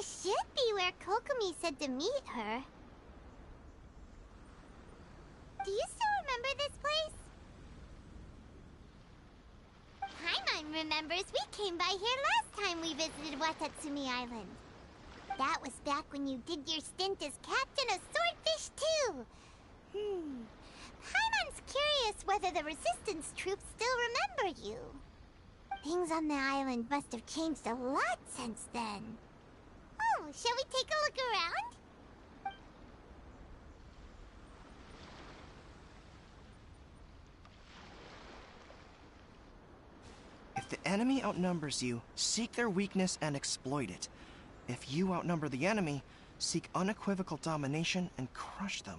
This should be where Kokomi said to meet her. Do you still remember this place? Paimon remembers we came by here last time we visited Watatsumi Island. That was back when you did your stint as captain of Swordfish too. Paimon's curious whether the resistance troops still remember you. Things on the island must have changed a lot since then. Oh, shall we take a look around? If the enemy outnumbers you, seek their weakness and exploit it. If you outnumber the enemy, seek unequivocal domination and crush them.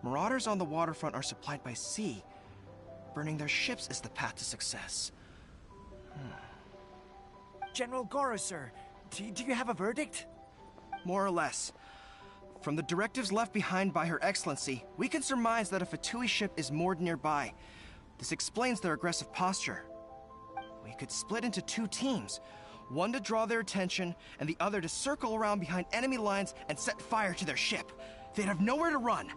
Marauders on the waterfront are supplied by sea. Burning their ships is the path to success. General Goro, sir, do you have a verdict? More or less. From the directives left behind by Her Excellency, we can surmise that a Fatui ship is moored nearby. This explains their aggressive posture. We could split into two teams, one to draw their attention, and the other to circle around behind enemy lines and set fire to their ship. They'd have nowhere to run.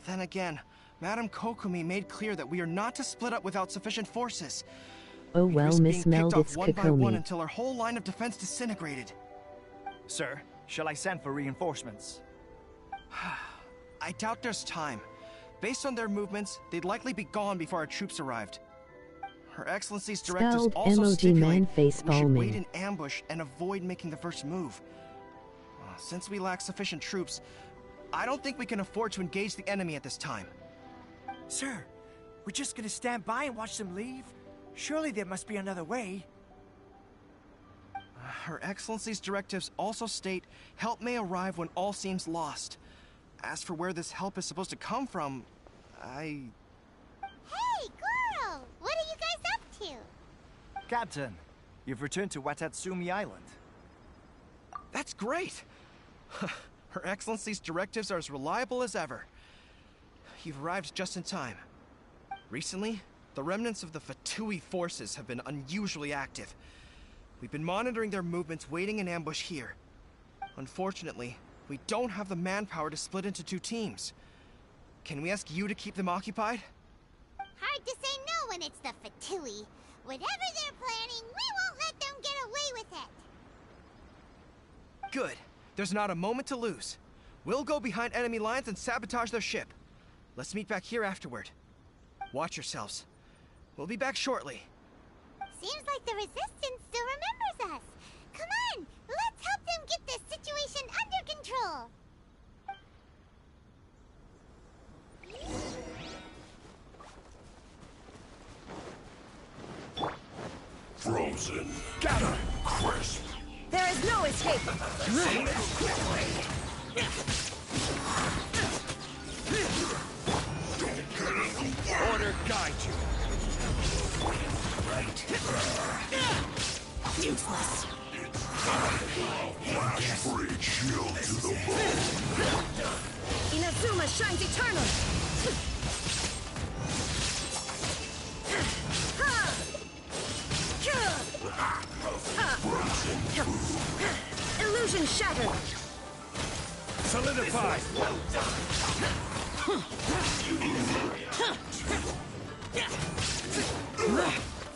Then again, Madame Kokomi made clear that we are not to split up without sufficient forces. Oh We'd well, risk Miss being Meld, picked it's off one by one Kokomi. until our whole line of defense disintegrated. Sir, shall I send for reinforcements? I doubt there's time. Based on their movements, they'd likely be gone before our troops arrived. Her Excellency's directives Spelled also emoji stipulate man we face should wait palming. in ambush and avoid making the first move. Since we lack sufficient troops, I don't think we can afford to engage the enemy at this time. Sir, we're just gonna stand by and watch them leave? Surely there must be another way. Her Excellency's directives also state help may arrive when all seems lost. As for where this help is supposed to come from, Hey, Goro! What are you guys up to? Captain, you've returned to Watatsumi Island. That's great! Her Excellency's directives are as reliable as ever. You've arrived just in time. Recently, the remnants of the Fatui forces have been unusually active. We've been monitoring their movements, waiting in ambush here. Unfortunately, we don't have the manpower to split into two teams. Can we ask you to keep them occupied? Hard to say no when it's the Fatui. Whatever they're planning, we won't let them get away with it. Good. There's not a moment to lose. We'll go behind enemy lines and sabotage their ship. Let's meet back here afterward. Watch yourselves. We'll be back shortly. Seems like the Resistance still remembers us. Come on, let's help them get this situation under control. Frozen. Gather. Crisp. There is no escape. Order guide you. Useless. Flash breach shield to the bone. Inazuma shines eternal. Illusion shattered. Solidify.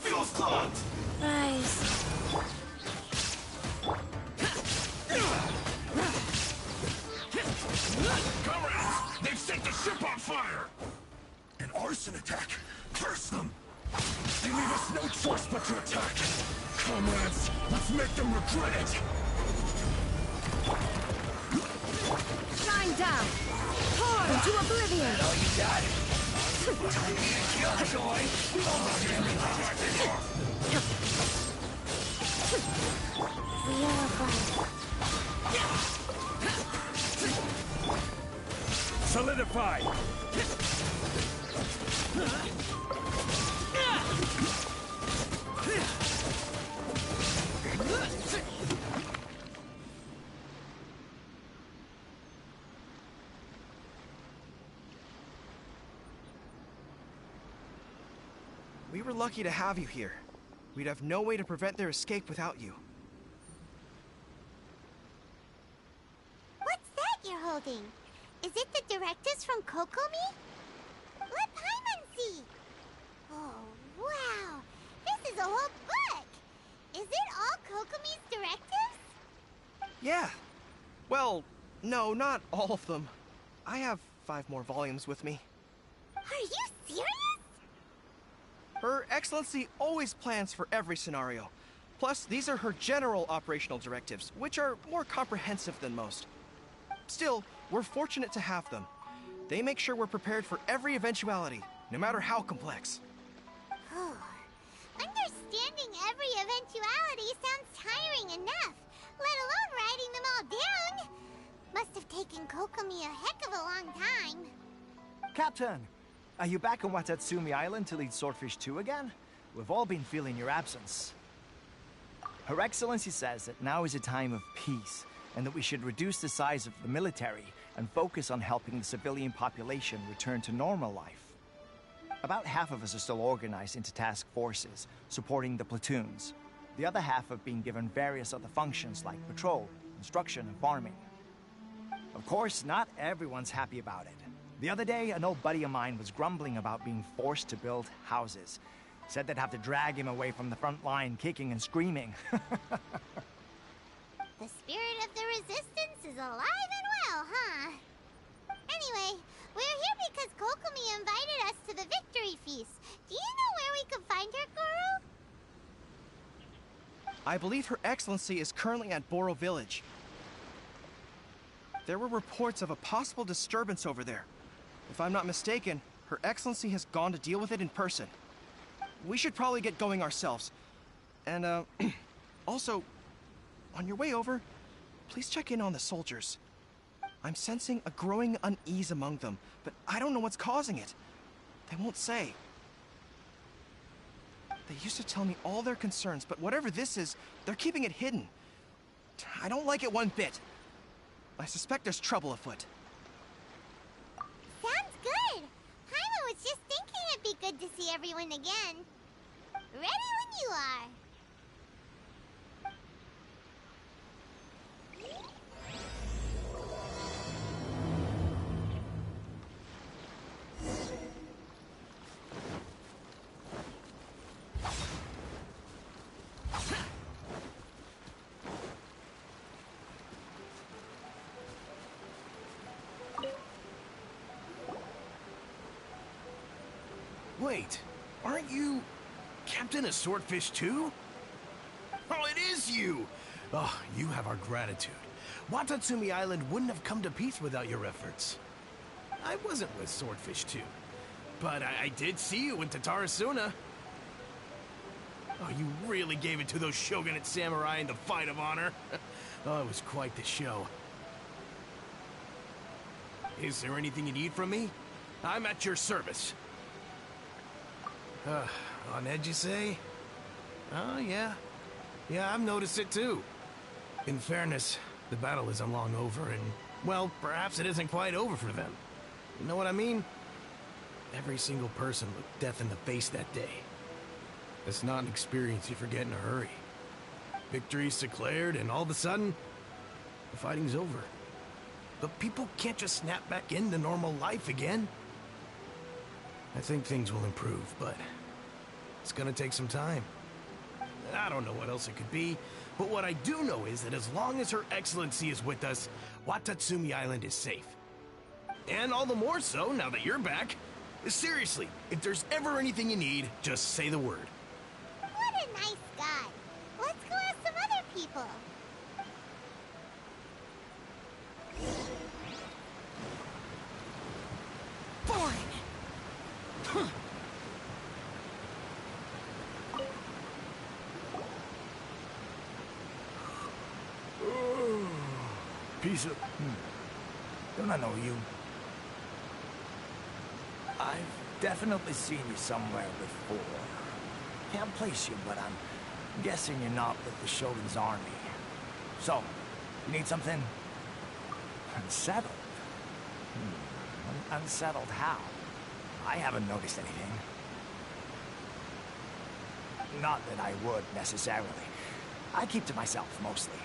Feels clogged. Rise. Comrades, they've set the ship on fire. An arson attack. Curse them. They leave us no choice but to attack. Comrades, let's make them regret it. Shine down. Pour into oblivion. Solidify. were lucky to have you here. We'd have no way to prevent their escape without you. What's that you're holding? Is it the directives from Kokomi? Let Paimon see! Oh, wow! This is a whole book! Is it all Kokomi's directives? Yeah. Well, no, not all of them. I have 5 more volumes with me. Are you serious? Her Excellency always plans for every scenario. Plus, these are her general operational directives, which are more comprehensive than most. Still, we're fortunate to have them. They make sure we're prepared for every eventuality, no matter how complex. Understanding every eventuality sounds tiring enough, let alone writing them all down. Must have taken Kokomi a heck of a long time. Captain, are you back on Watatsumi Island to lead Swordfish 2 again? We've all been feeling your absence. Her Excellency says that now is a time of peace, and that we should reduce the size of the military and focus on helping the civilian population return to normal life. About half of us are still organized into task forces, supporting the platoons. The other half have been given various other functions like patrol, instruction, and farming. Of course, not everyone's happy about it. The other day, an old buddy of mine was grumbling about being forced to build houses. Said they'd have to drag him away from the front line, kicking and screaming. The spirit of the resistance is alive and well, huh? Anyway, we're here because Kokomi invited us to the victory feast. Do you know where we could find her, Goro? I believe Her Excellency is currently at Boro Village. There were reports of a possible disturbance over there. If I'm not mistaken, Her Excellency has gone to deal with it in person. We should probably get going ourselves. And, also, on your way over, please check in on the soldiers. I'm sensing a growing unease among them, but I don't know what's causing it. They won't say. They used to tell me all their concerns, but whatever this is, they're keeping it hidden. I don't like it one bit. I suspect there's trouble afoot. Sounds good. Paimon was just thinking it'd be good to see everyone again. Ready when you are. Wait, aren't you Captain of Swordfish 2? Oh, it is you! Oh, you have our gratitude. Watatsumi Island wouldn't have come to peace without your efforts. I wasn't with Swordfish 2, but I did see you in Tatarasuna. Oh, you really gave it to those shogunate samurai in the fight of honor. Oh, it was quite the show. Is there anything you need from me? I'm at your service. On edge, you say? Oh, yeah. Yeah, I've noticed it, too. In fairness, the battle isn't long over, and, well, perhaps it isn't quite over for them. You know what I mean? Every single person looked death in the face that day. That's not an experience you forget in a hurry. Victory's declared, and all of a sudden, the fighting's over. But people can't just snap back into normal life again. I think things will improve, but it's gonna take some time. I don't know what else it could be, but what I do know is that as long as Her Excellency is with us, Watatsumi Island is safe. And all the more so now that you're back. Seriously, if there's ever anything you need, just say the word. What a nice guy. Let's go ask some other people. Fine! Piece of... Don't I know you? I've definitely seen you somewhere before. Can't place you, but I'm guessing you're not with the Shogun's army. So, you need something? Unsettled? Unsettled how? I haven't noticed anything. Not that I would, necessarily. I keep to myself, mostly.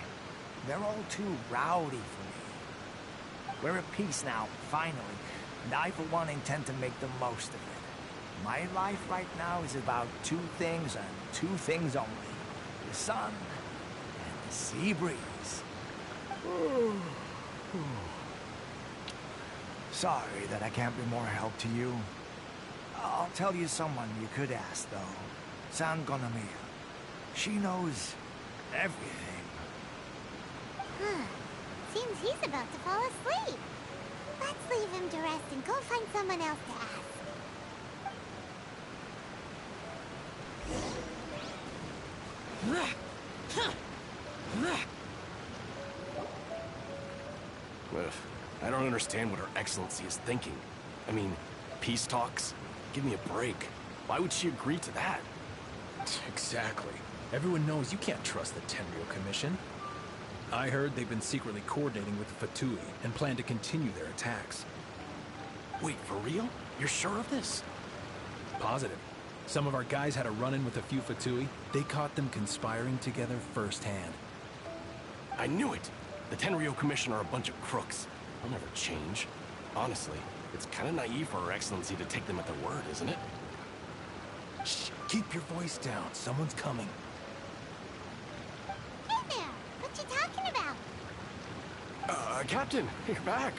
They're all too rowdy for me. We're at peace now, finally, and I, for one, intend to make the most of it. My life right now is about two things and two things only. The sun and the sea breeze. Sorry that I can't be more help to you. I'll tell you someone you could ask, though. San Gonomiya. She knows everything. Huh. Seems he's about to fall asleep. Let's leave him to rest and go find someone else to ask. I don't understand what Her Excellency is thinking. I mean, peace talks? Give me a break. Why would she agree to that? Exactly. Everyone knows you can't trust the Tenryou Commission. I heard they've been secretly coordinating with the Fatui and plan to continue their attacks. Wait, for real? You're sure of this? Positive. Some of our guys had a run-in with a few Fatui. They caught them conspiring together firsthand. I knew it! The Tenryou Commission are a bunch of crooks. They'll never change. Honestly, it's kind of naive for Her Excellency to take them at their word, isn't it? Shh! Keep your voice down. Someone's coming. Hey there! What you talking about? Captain, you're back.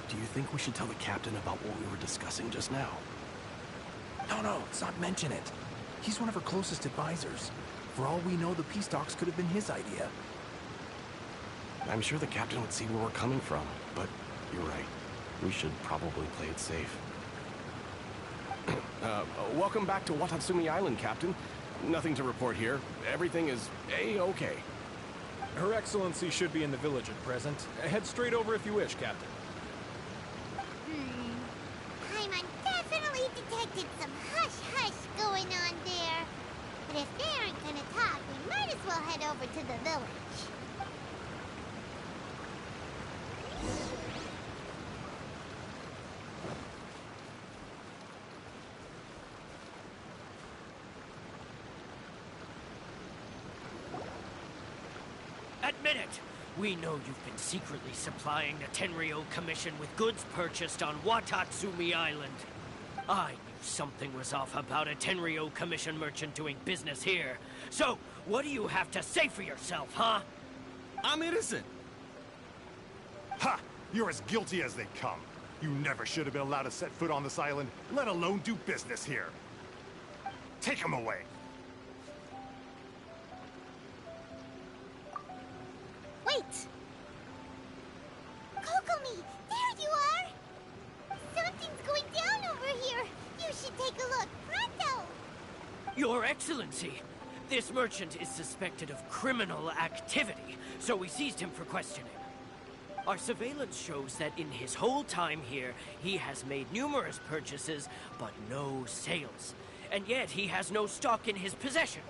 Do you think we should tell the captain about what we were discussing just now? No, let's not mention it. He's one of her closest advisors. For all we know, the peace talks could have been his idea. I'm sure the captain would see where we're coming from, but you're right. We should probably play it safe. Welcome back to Watatsumi Island, Captain. Nothing to report here. Everything is A-okay. Her Excellency should be in the village at present. Head straight over if you wish, Captain. Paimon definitely detected some hush-hush going on there. But if they aren't gonna talk, we might as well head over to the village. Admit it! We know you've been secretly supplying the Tenryou Commission with goods purchased on Watatsumi Island. I knew something was off about a Tenryou Commission merchant doing business here. So, what do you have to say for yourself, huh? I'm innocent! Ha! You're as guilty as they come. You never should have been allowed to set foot on this island, let alone do business here. Take him away! Wait! Kokomi! There you are! Something's going down over here! You should take a look! Pronto! Your Excellency! This merchant is suspected of criminal activity, so we seized him for questioning. Our surveillance shows that in his whole time here, he has made numerous purchases, but no sales. And yet he has no stock in his possession.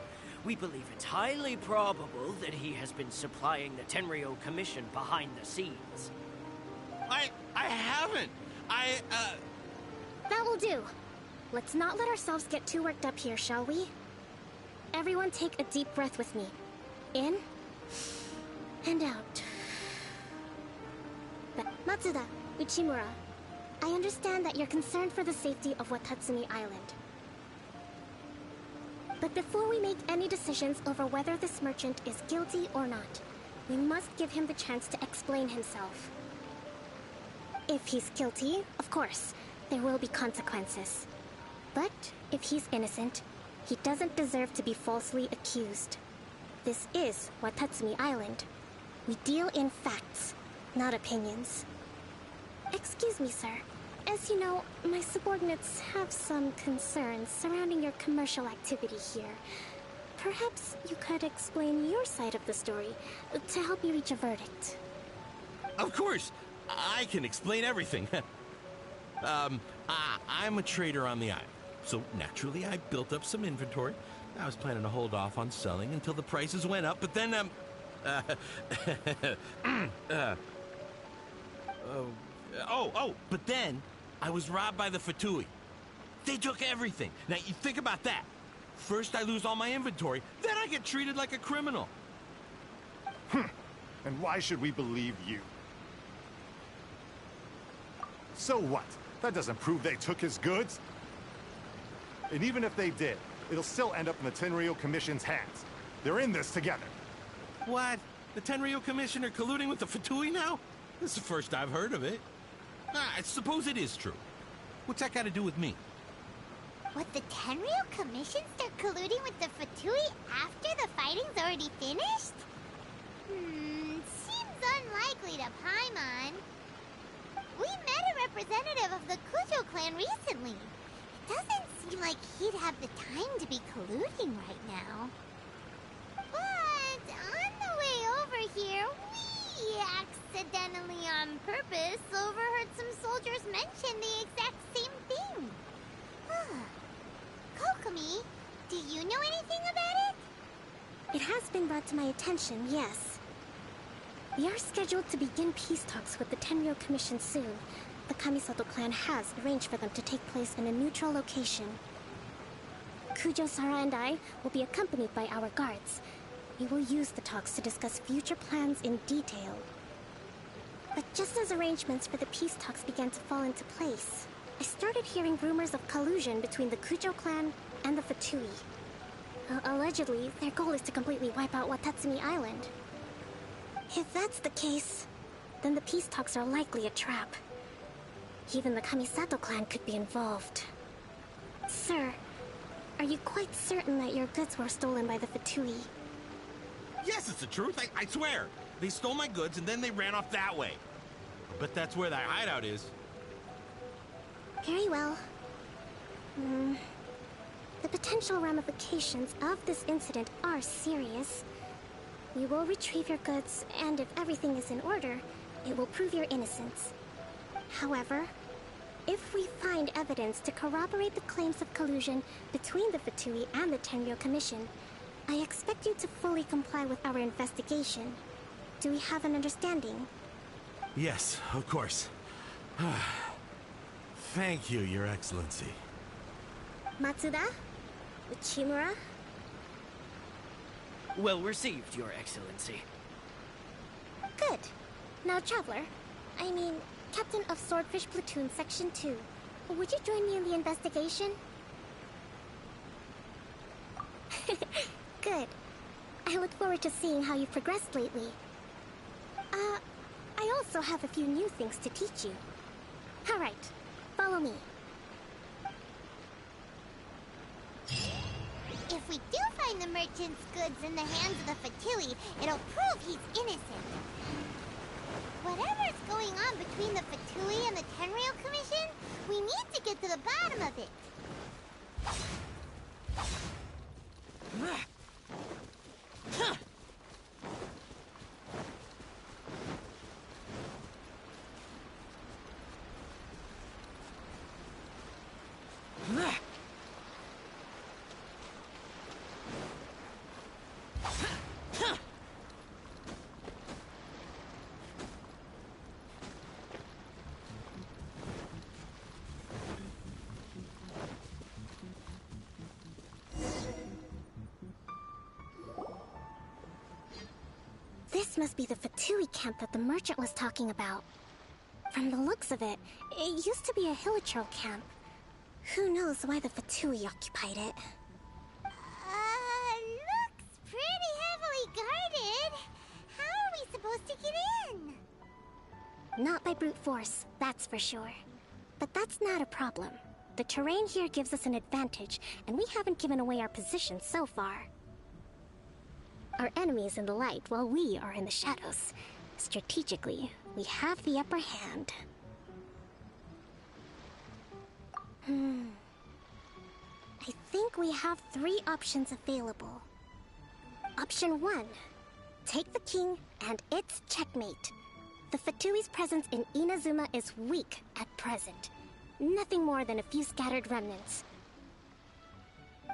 We believe it's highly probable that he has been supplying the Tenryou Commission behind the scenes. I haven't! That will do. Let's not let ourselves get too worked up here, shall we? Everyone take a deep breath with me. In and out. Matsuda, Uchimura, I understand that you're concerned for the safety of Watatsumi Island. But before we make any decisions over whether this merchant is guilty or not, we must give him the chance to explain himself. If he's guilty, of course, there will be consequences. But if he's innocent, he doesn't deserve to be falsely accused. This is Watatsumi Island. We deal in facts, not opinions. Excuse me, sir. As you know, my subordinates have some concerns surrounding your commercial activity here. Perhaps you could explain your side of the story to help me reach a verdict. Of course! I can explain everything. I'm a trader on the island, so naturally I built up some inventory. I was planning to hold off on selling until the prices went up, but then, but then I was robbed by the Fatui. They took everything. Now, you think about that. First I lose all my inventory, then I get treated like a criminal. And why should we believe you? So what? That doesn't prove they took his goods. And even if they did, it'll still end up in the Tenryo Commission's hands. They're in this together. What? The Tenryo Commission are colluding with the Fatui now? This is the first I've heard of it. I suppose it is true. What's that got to do with me? What, the Tenryo Commission start colluding with the Fatui after the fighting's already finished? Seems unlikely to Paimon. We met a representative of the Kujo clan recently. It doesn't seem like he'd have the time to be colluding right now. But on the way over here, we accidentally on purpose overheard some soldiers mention the exact same thing. Kokomi, do you know anything about it? It has been brought to my attention, yes. We are scheduled to begin peace talks with the Tenryo Commission soon. The Kamisato clan has arranged for them to take place in a neutral location. Kujo-Sara and I will be accompanied by our guards. We will use the talks to discuss future plans in detail. But just as arrangements for the peace talks began to fall into place, I started hearing rumors of collusion between the Kujo clan and the Fatui. Allegedly, their goal is to completely wipe out Watatsumi Island. If that's the case, then the peace talks are likely a trap. Even the Kamisato clan could be involved. Sir, are you quite certain that your goods were stolen by the Fatui? Yes, it's the truth. I swear. They stole my goods and then they ran off that way. But that's where that hideout is. Very well. The potential ramifications of this incident are serious. We will retrieve your goods, and if everything is in order, it will prove your innocence. However, if we find evidence to corroborate the claims of collusion between the Fatui and the Tenryo Commission, I expect you to fully comply with our investigation. Do we have an understanding? Yes, of course. Thank you, Your Excellency. Matsuda? Uchimura? Well received, Your Excellency. Good. Now, Traveler, I mean, Captain of Swordfish Platoon Section 2, would you join me in the investigation? Good. I look forward to seeing how you've progressed lately. I also have a few new things to teach you. All right, follow me. If we do find the merchant's goods in the hands of the Fatui, it'll prove he's innocent. Whatever's going on between the Fatui and the Tenryo Commission, we need to get to the bottom of it. This must be the Fatui camp that the merchant was talking about. From the looks of it, it used to be a Hilichurl camp. Who knows why the Fatui occupied it? Looks pretty heavily guarded. How are we supposed to get in? Not by brute force, that's for sure. But that's not a problem. The terrain here gives us an advantage, and we haven't given away our position so far. Our enemy is in the light, while we are in the shadows. Strategically, we have the upper hand. I think we have 3 options available. Option 1. Take the king, and it's checkmate. The Fatui's presence in Inazuma is weak at present. Nothing more than a few scattered remnants.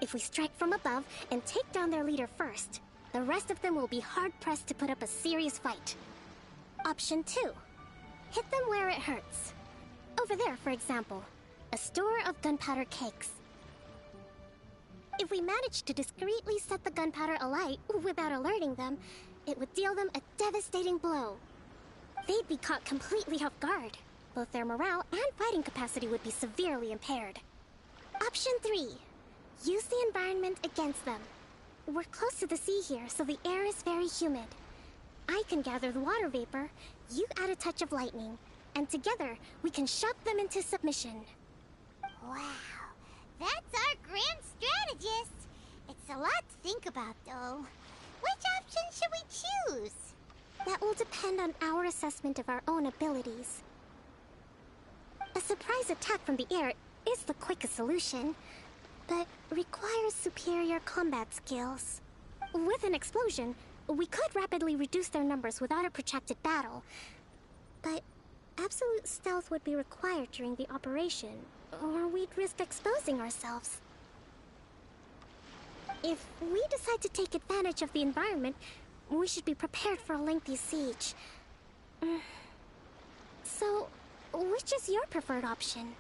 If we strike from above and take down their leader first, the rest of them will be hard-pressed to put up a serious fight. Option 2. Hit them where it hurts. Of over there, for example. A store of gunpowder cakes. If we managed to discreetly set the gunpowder alight without alerting them, it would deal them a devastating blow. They'd be caught completely off guard. Both their morale and fighting capacity would be severely impaired. Option 3. Use the environment against them. We're close to the sea here, so the air is very humid. I can gather the water vapor, you add a touch of lightning, and together we can shove them into submission. Wow, that's our grand strategist. It's a lot to think about, though. Which option should we choose? That will depend on our assessment of our own abilities. A surprise attack from the air is the quickest solution, but requires superior combat skills. With an explosion, we could rapidly reduce their numbers without a protracted battle, but absolute stealth would be required during the operation, or we'd risk exposing ourselves. If we decide to take advantage of the environment, we should be prepared for a lengthy siege. So, which is your preferred option?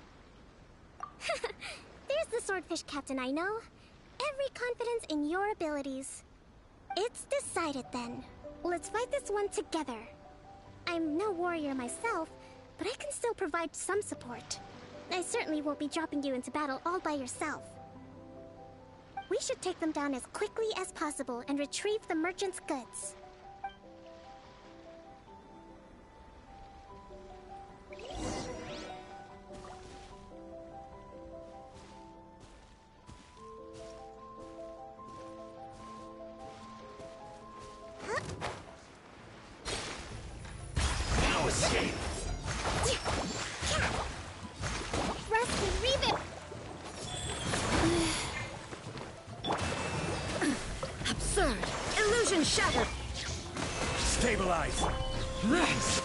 There's the swordfish captain I know. Every confidence in your abilities. It's decided then. Let's fight this one together. I'm no warrior myself, but I can still provide some support. I certainly won't be dropping you into battle all by yourself. We should take them down as quickly as possible and retrieve the merchant's goods. No escape! Rest and revive! Absurd! Illusion shattered! Stabilize! Rise!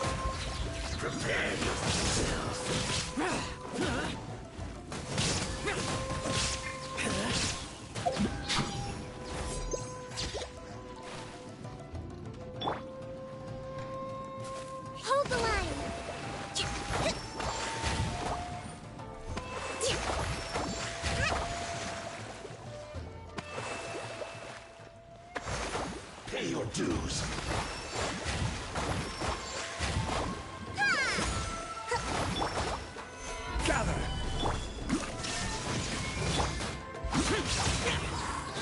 Prepare yourself! Hold the line! Pay your dues! Gather!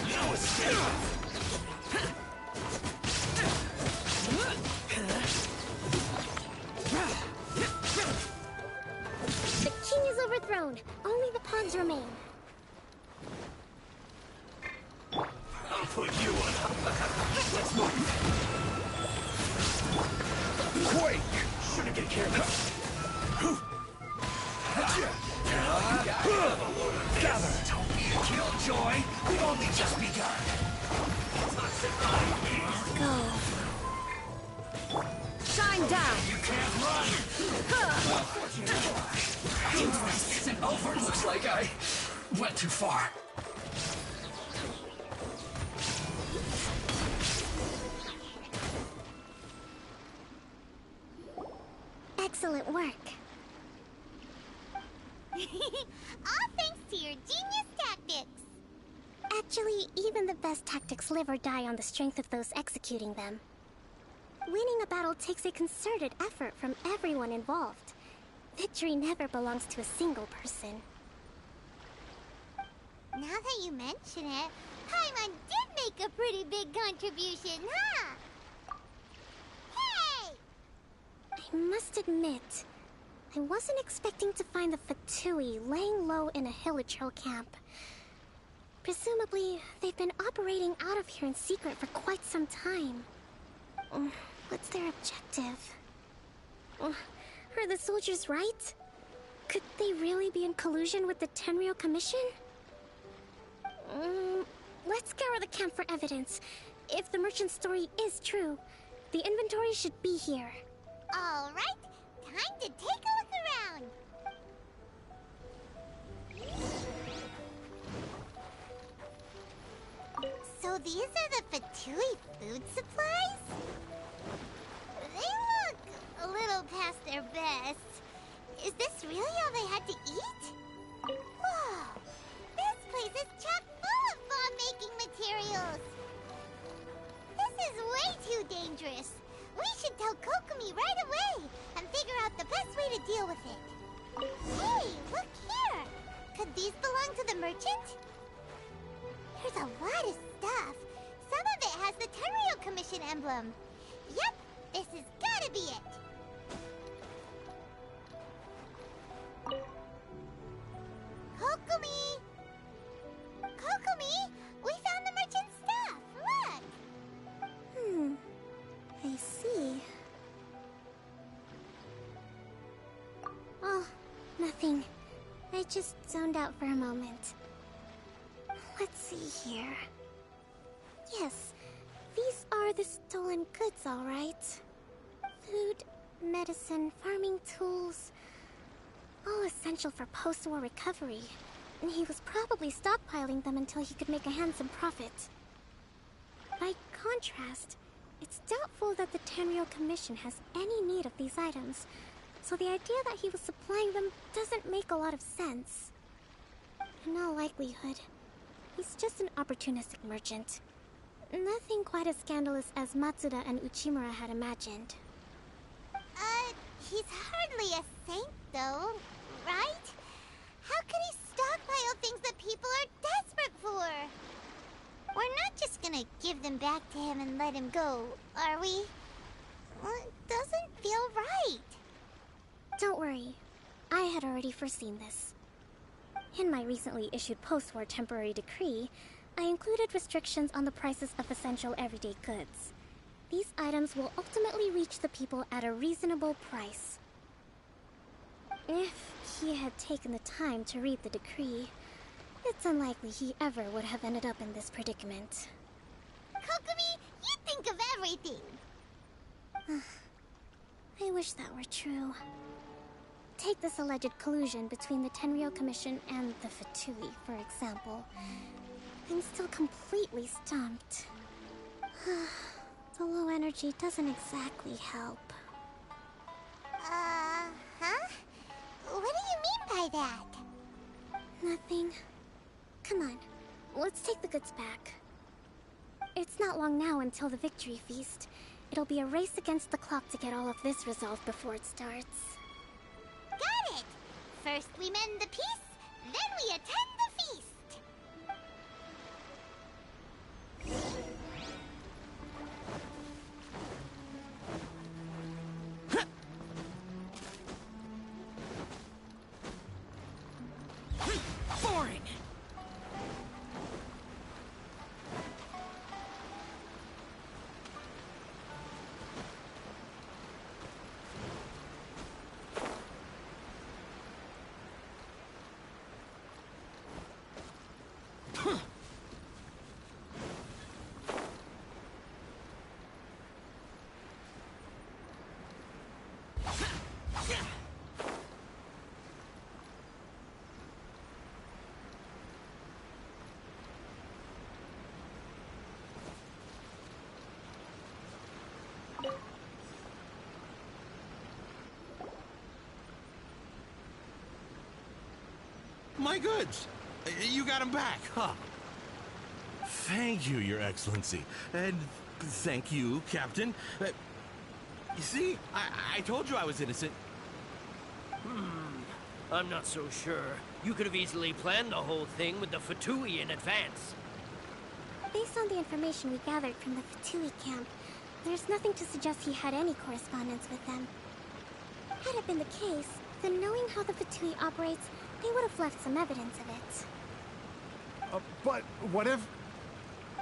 No escape! The king is overthrown. Only the pawns remain. I'll put you on. Let's move. Quake! Shouldn't get careless. Gather! Don't be a killjoy. We've only just begun. Go. Shine down! You can't run! This isn't over. Looks like I went too far. Excellent work. All thanks to your genius tactics. Actually, even the best tactics live or die on the strength of those executing them. Winning a battle takes a concerted effort from everyone involved. Victory never belongs to a single person. Now that you mention it, Paimon did make a pretty big contribution, huh? Hey! I must admit, I wasn't expecting to find the Fatui laying low in a Hilichurl camp. Presumably, they've been operating out of here in secret for quite some time. What's their objective? Are the soldiers right? Could they really be in collusion with the Tenryou Commission? Let's scour the camp for evidence. If the merchant's story is true, the inventory should be here. All right, time to take a look around. So these are the Fatui food supplies? They look a little past their best. Is this really all they had to eat? Whoa! This place is chock full of bomb-making materials! This is way too dangerous! We should tell Kokomi right away and figure out the best way to deal with it. Hey, look here! Could these belong to the merchant? There's a lot of stuff. Some of it has the Tenryou Commission emblem. Yep, this has gotta be it. Kokomi! Kokomi! We found the merchant's stuff! Look! I see. Oh, nothing. I just zoned out for a moment. Let's see here. Yes, these are the stolen goods, all right. Food, medicine, farming tools. All essential for post-war recovery. And he was probably stockpiling them until he could make a handsome profit. By contrast, it's doubtful that the Tenryou Commission has any need of these items, so the idea that he was supplying them doesn't make a lot of sense. In all likelihood, he's just an opportunistic merchant. Nothing quite as scandalous as Matsuda and Uchimura had imagined. He's hardly a saint, though, right? How could he stockpile things that people are desperate for? We're not just gonna give them back to him and let him go, are we? Well, it doesn't feel right. Don't worry. I had already foreseen this. In my recently issued post-war temporary decree, I included restrictions on the prices of essential everyday goods. These items will ultimately reach the people at a reasonable price. If he had taken the time to read the decree, it's unlikely he ever would have ended up in this predicament. Kokomi, you think of everything! I wish that were true. Take this alleged collusion between the Tenryou Commission and the Fatui, for example. I'm still completely stumped. The low energy doesn't exactly help. Huh? What do you mean by that? Nothing. Come on, let's take the goods back. It's not long now until the victory feast. It'll be a race against the clock to get all of this resolved before it starts. Got it! First we mend the peace, then we attend the feast! Boring! My goods! You got them back, huh? Thank you, Your Excellency. And thank you, Captain. You see, I told you I was innocent. I'm not so sure. You could have easily planned the whole thing with the Fatui in advance. Based on the information we gathered from the Fatui camp, there's nothing to suggest he had any correspondence with them. Had it been the case, then knowing how the Fatui operates, they would have left some evidence of it. But what if...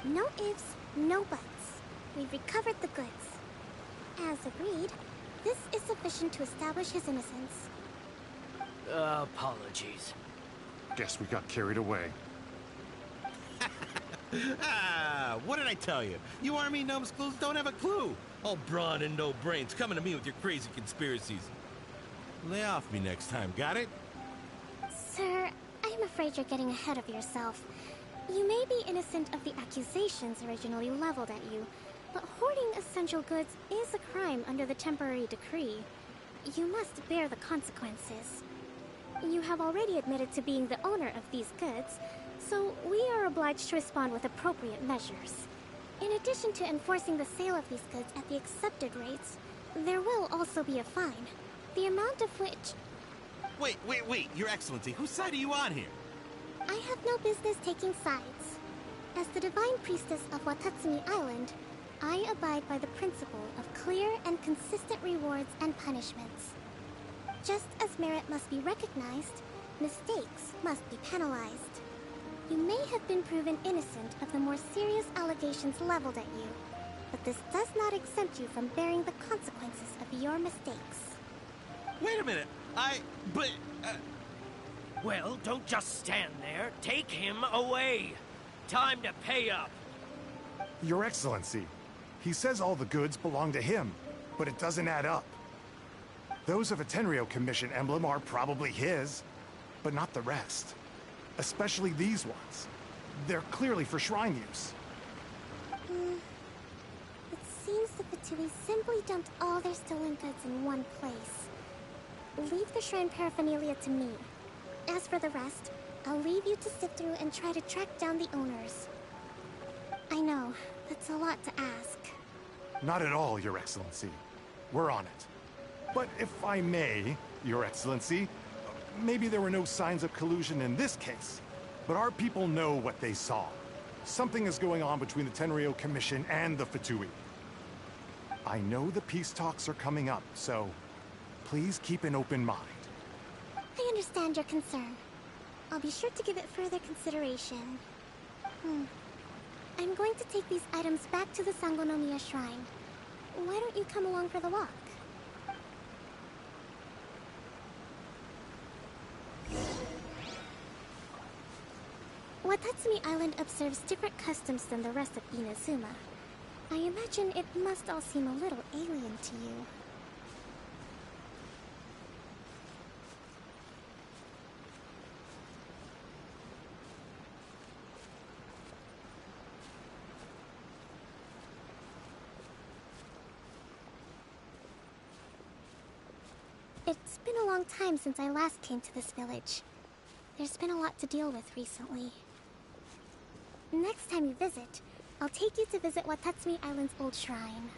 No ifs, no buts. We've recovered the goods. As agreed, this is sufficient to establish his innocence. Apologies. Guess we got carried away. What did I tell you? You army numbskulls don't have a clue. All brawn and no brains coming to me with your crazy conspiracies. Lay off me next time, got it? Sir, I'm afraid you're getting ahead of yourself. You may be innocent of the accusations originally leveled at you, but hoarding essential goods is a crime under the temporary decree. you must bear the consequences. You have already admitted to being the owner of these goods, so we are obliged to respond with appropriate measures. In addition to enforcing the sale of these goods at the accepted rates, there will also be a fine, the amount of which... Wait, Your Excellency, whose side are you on here? I have no business taking sides. As the Divine Priestess of Watatsumi Island, I abide by the principle of clear and consistent rewards and punishments. Just as merit must be recognized, mistakes must be penalized. You may have been proven innocent of the more serious allegations leveled at you, but this does not exempt you from bearing the consequences of your mistakes. Wait a minute, Well, don't just stand there. Take him away. Time to pay up. Your Excellency, he says all the goods belong to him, but it doesn't add up. Those of a Tenryou Commission emblem are probably his, but not the rest. Especially these ones. They're clearly for shrine use. It seems the Fatui simply dumped all their stolen goods in one place. Leave the shrine paraphernalia to me. As for the rest, I'll leave you to sift through and try to track down the owners. I know, that's a lot to ask. Not at all, Your Excellency. We're on it. But if I may, Your Excellency, maybe there were no signs of collusion in this case, but our people know what they saw. Something is going on between the Tenryou Commission and the Fatui. I know the peace talks are coming up, so please keep an open mind. I understand your concern. I'll be sure to give it further consideration. I'm going to take these items back to the Sangonomiya Shrine. Why don't you come along for the walk? Watatsumi Island observes different customs than the rest of Inazuma. I imagine it must all seem a little alien to you. It's been a long time since I last came to this village. There's been a lot to deal with recently. Next time you visit, I'll take you to visit Watatsumi Island's old shrine.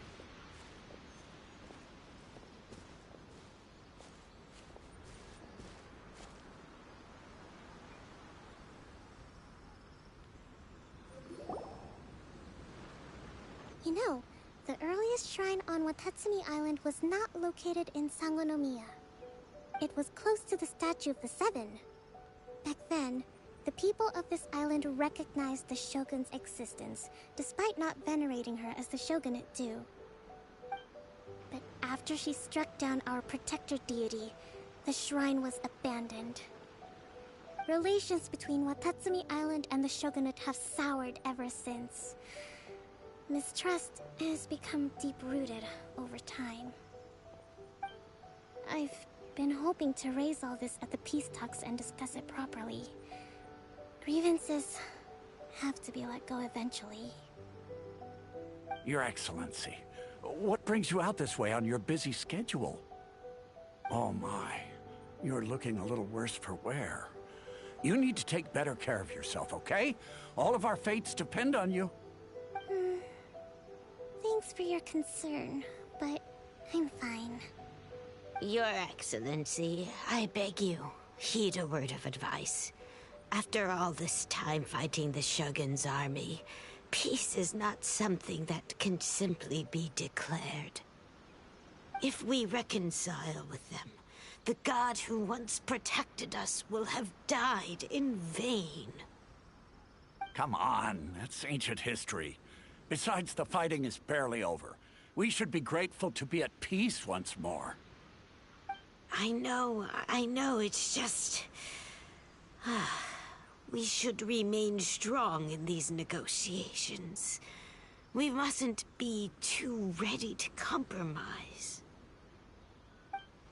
You know, the earliest shrine on Watatsumi Island was not located in Sangonomiya. It was close to the Statue of the Seven. Back then, the people of this island recognized the Shogun's existence, despite not venerating her as the Shogunate do. But after she struck down our protector deity, the shrine was abandoned. Relations between Watatsumi Island and the Shogunate have soured ever since. Mistrust has become deep-rooted over time. I've been hoping to raise all this at the peace talks and discuss it properly. Grievances have to be let go eventually. Your Excellency, what brings you out this way on your busy schedule? Oh my, you're looking a little worse for wear. You need to take better care of yourself, okay? All of our fates depend on you. Thanks for your concern, but I'm fine. Your Excellency, I beg you, heed a word of advice. After all this time fighting the Shogun's army, peace is not something that can simply be declared. If we reconcile with them, the god who once protected us will have died in vain. Come on, that's ancient history. Besides, the fighting is barely over. We should be grateful to be at peace once more. I know, it's just... We should remain strong in these negotiations. We mustn't be too ready to compromise.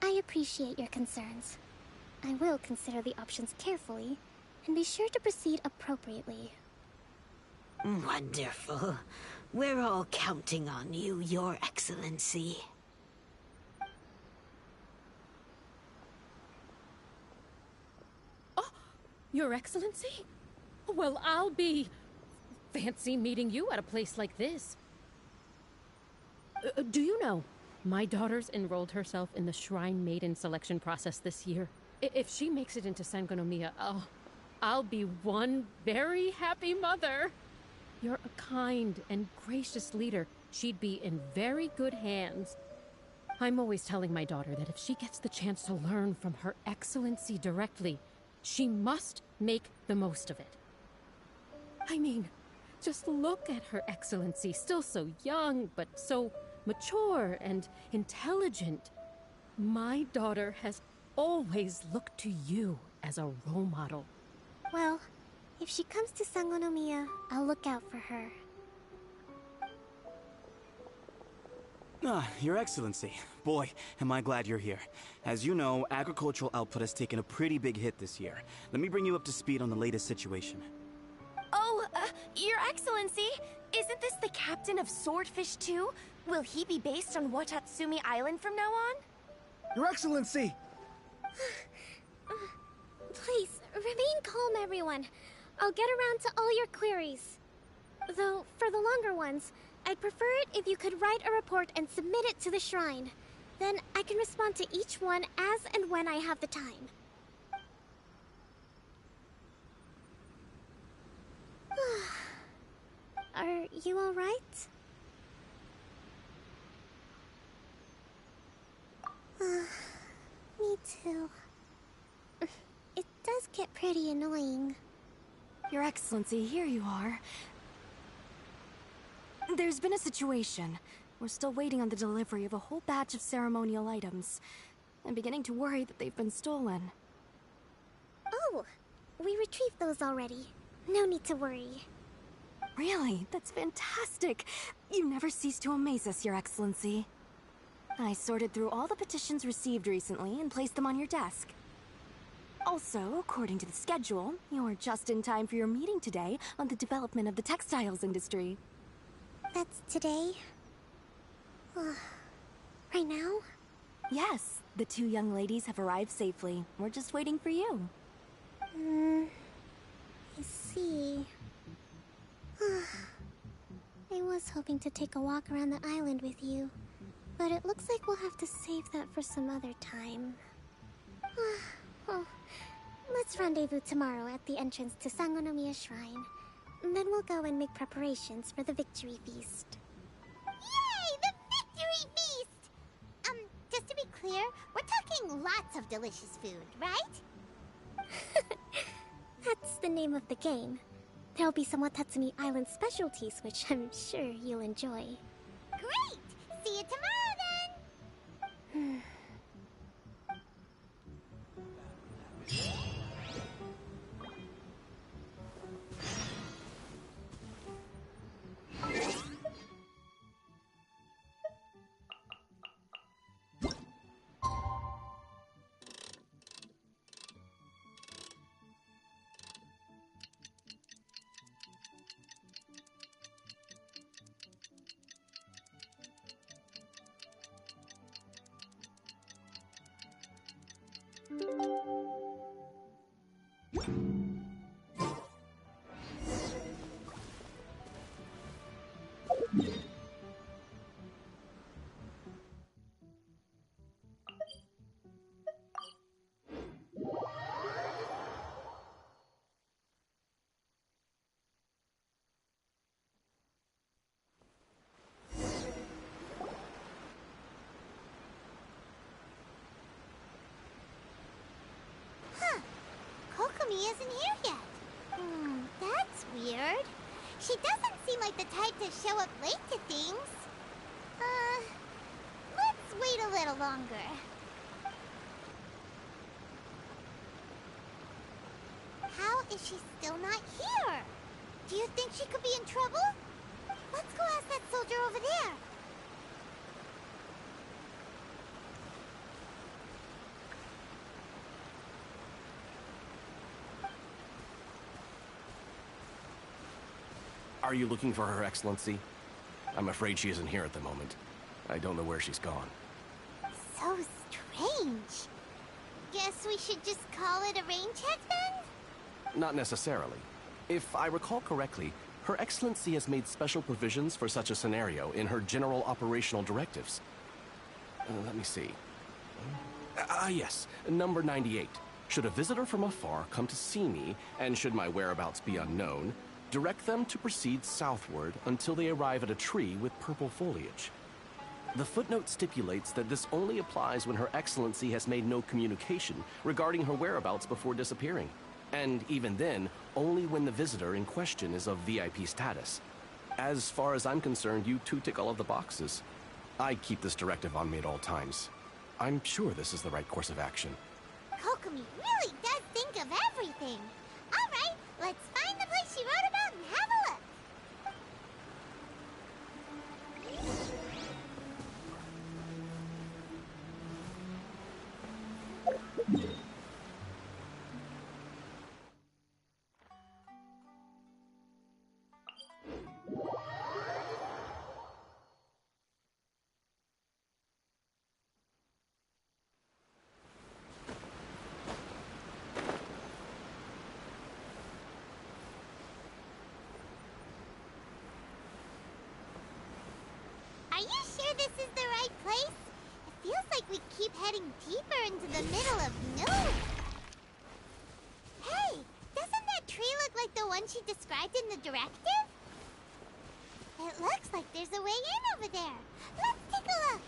I appreciate your concerns. I will consider the options carefully, and be sure to proceed appropriately. Wonderful. We're all counting on you, Your Excellency. Your Excellency? Well, I'll be... fancy meeting you at a place like this. Do you know, my daughter's enrolled herself in the Shrine Maiden selection process this year. If she makes it into Sangonomiya, I'll be one very happy mother. You're a kind and gracious leader. She'd be in very good hands. I'm always telling my daughter that if she gets the chance to learn from Her Excellency directly, she must make the most of it. I mean, just look at Her Excellency, still so young, but so mature and intelligent. My daughter has always looked to you as a role model. Well, if she comes to Sangonomiya, I'll look out for her. Ah, Your Excellency. Boy, am I glad you're here. As you know, agricultural output has taken a pretty big hit this year. Let me bring you up to speed on the latest situation. Oh, Your Excellency, isn't this the captain of Swordfish 2? Will he be based on Watatsumi Island from now on? Your Excellency! Please, remain calm, everyone. I'll get around to all your queries. Though, for the longer ones, I'd prefer it if you could write a report and submit it to the shrine. Then I can respond to each one as and when I have the time. Are you all right? Me too. It does get pretty annoying. Your Excellency, here you are. There's been a situation. We're still waiting on the delivery of a whole batch of ceremonial items. I'm beginning to worry that they've been stolen. Oh, we retrieved those already. No need to worry. Really? That's fantastic! You never cease to amaze us, Your Excellency. I sorted through all the petitions received recently and placed them on your desk. Also, according to the schedule, you're just in time for your meeting today on the development of the textiles industry. That's today? Right now? Yes, the two young ladies have arrived safely. We're just waiting for you. I see. I was hoping to take a walk around the island with you, but it looks like we'll have to save that for some other time. Well, let's rendezvous tomorrow at the entrance to Sangonomiya Shrine. Then we'll go and make preparations for the victory feast. Yay! The victory feast! Just to be clear, we're talking lots of delicious food, right? That's the name of the game. There'll be some Watatsumi Island specialties, which I'm sure you'll enjoy. Great! See you tomorrow, then! Kokomi isn't here yet. That's weird. She doesn't seem like the type to show up late to things. Let's wait a little longer. How is she still not here? Do you think she could be in trouble? Let's go ask that soldier over there. Are you looking for Her Excellency? I'm afraid she isn't here at the moment. I don't know where she's gone. So strange. Guess we should just call it a rain check then? Not necessarily. If I recall correctly, Her Excellency has made special provisions for such a scenario in her general operational directives. Let me see. Yes, number 98. Should a visitor from afar come to see me, and should my whereabouts be unknown, direct them to proceed southward until they arrive at a tree with purple foliage. The footnote stipulates that this only applies when Her Excellency has made no communication regarding her whereabouts before disappearing. And even then, only when the visitor in question is of VIP status. As far as I'm concerned, you two tick all of the boxes. I keep this directive on me at all times. I'm sure this is the right course of action. Kokomi really does think of everything. All right, let's find the place she wrote about and have a look. Are you sure this is the right place? It feels like we keep heading deeper into the middle of nowhere. Hey, doesn't that tree look like the one she described in the directive? It looks like there's a way in over there. Let's take a look.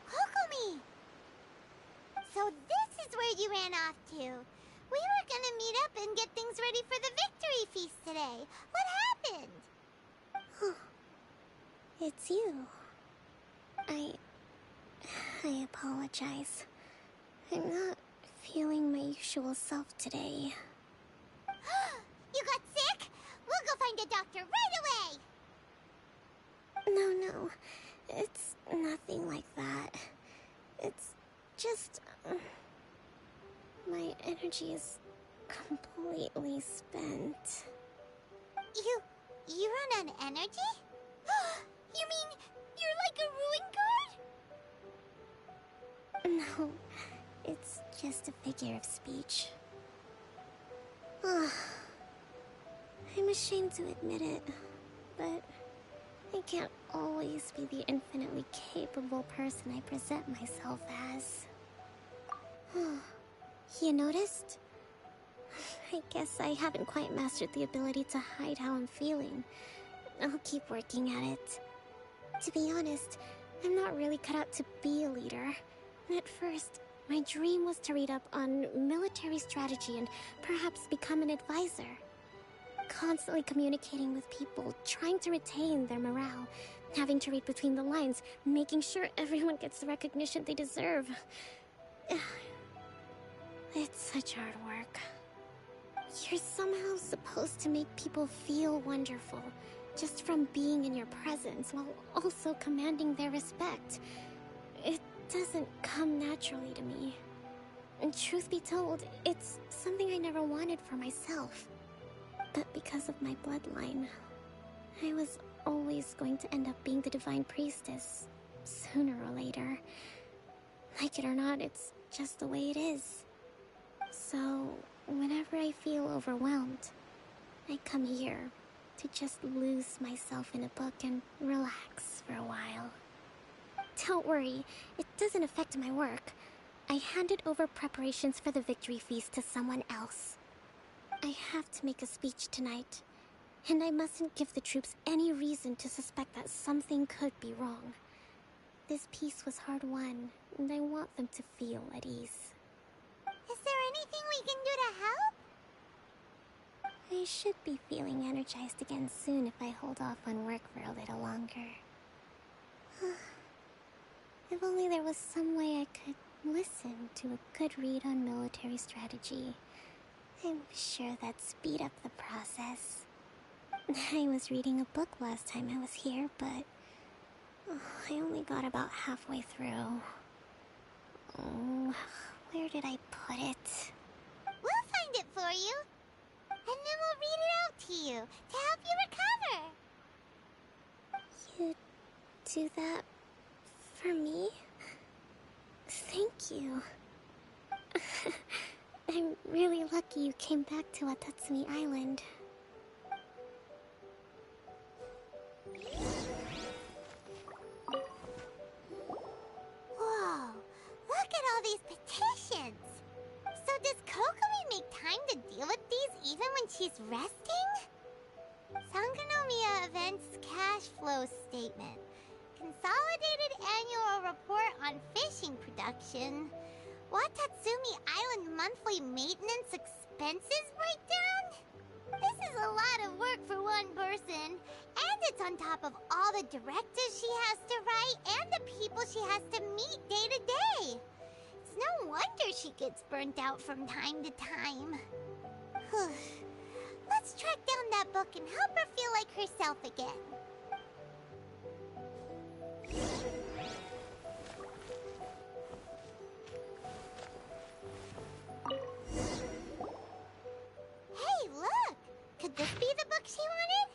Kokomi! So this is where you ran off to. We were gonna meet up and get things ready for the victory feast today. What happened? It's you. I apologize. I'm not feeling my usual self today. You got sick? We'll go find a doctor right away! No. It's nothing like that. It's just... my energy is completely spent. You run on energy? You mean you're like a ruin guard? No, it's just a figure of speech. I'm ashamed to admit it, but I can't always be the infinitely capable person I present myself as. You noticed? I guess I haven't quite mastered the ability to hide how I'm feeling. I'll keep working at it. To be honest, I'm not really cut out to be a leader. At first, my dream was to read up on military strategy and perhaps become an advisor. Constantly communicating with people, trying to retain their morale, having to read between the lines, making sure everyone gets the recognition they deserve. It's such hard work. You're somehow supposed to make people feel wonderful, just from being in your presence, while also commanding their respect. It doesn't come naturally to me. And truth be told, it's something I never wanted for myself. But because of my bloodline, I was always going to end up being the Divine Priestess, sooner or later. Like it or not, it's just the way it is. So, whenever I feel overwhelmed, I come here to just lose myself in a book and relax for a while. Don't worry, it doesn't affect my work. I handed over preparations for the victory feast to someone else. I have to make a speech tonight, and I mustn't give the troops any reason to suspect that something could be wrong. This peace was hard-won, and I want them to feel at ease. Is there anything we can do to help? I should be feeling energized again soon if I hold off on work for a little longer. If only there was some way I could listen to a good read on military strategy. I'm sure that'd speed up the process. I was reading a book last time I was here, but I only got about halfway through. Oh, where did I put it? We'll find it for you. and then we'll read it out to you to help you recover. You do that for me? Thank you. I'm really lucky you came back to Watatsumi Island. Whoa, look at all these petitions! So does Kokomi make time to deal with these even when she's resting? Sangonomiya Events Cash Flow Statement. Consolidated Annual Report on Fishing Production. Watatsumi Island Monthly Maintenance Expenses Breakdown? This is a lot of work for one person. And it's on top of all the directives she has to write and the people she has to meet day to day. It's no wonder she gets burnt out from time to time. Let's track down that book and help her feel like herself again. Hey, look! Could this be the book she wanted?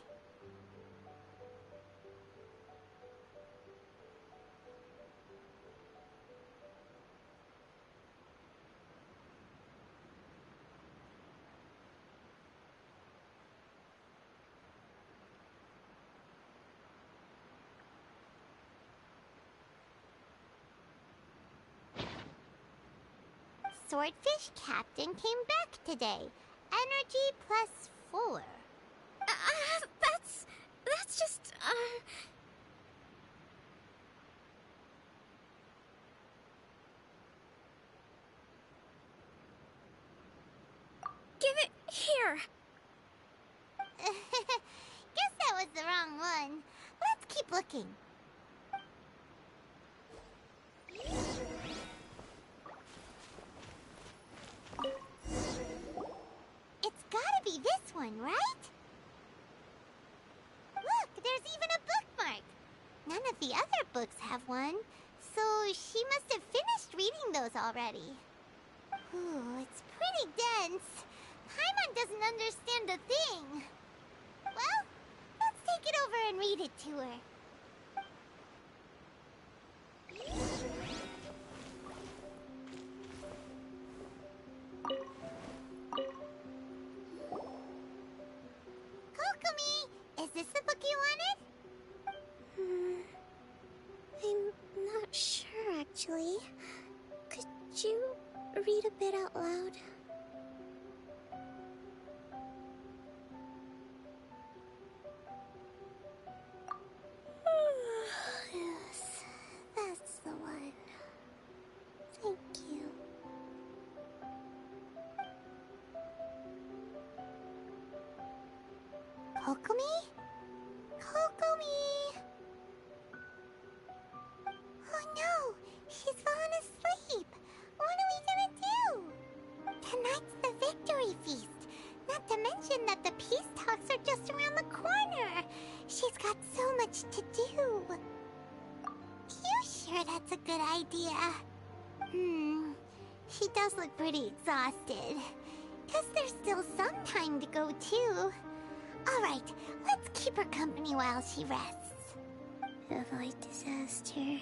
Swordfish Captain came back today. Energy +4. That's just, Give it here! Guess that was the wrong one. Let's keep looking. It's gotta be this one, right? Look, there's even a bookmark. None of the other books have one, so she must have finished reading those already. Ooh, it's pretty dense. Paimon doesn't understand a thing. Well, let's take it over and read it to her. Kokomi, is this the book you wanted? I'm not sure, actually. Could you read a bit out loud? Yes, that's the one. Thank you. Kokomi? Kokomi! Oh no! She's fallen asleep! What are we gonna do? Tonight's the victory feast! Not to mention that the peace talks are just around the corner! She's got so much to do! You sure that's a good idea? She does look pretty exhausted. Guess there's still some time to go too. Alright, let's keep her company while she rests. Avoid disaster.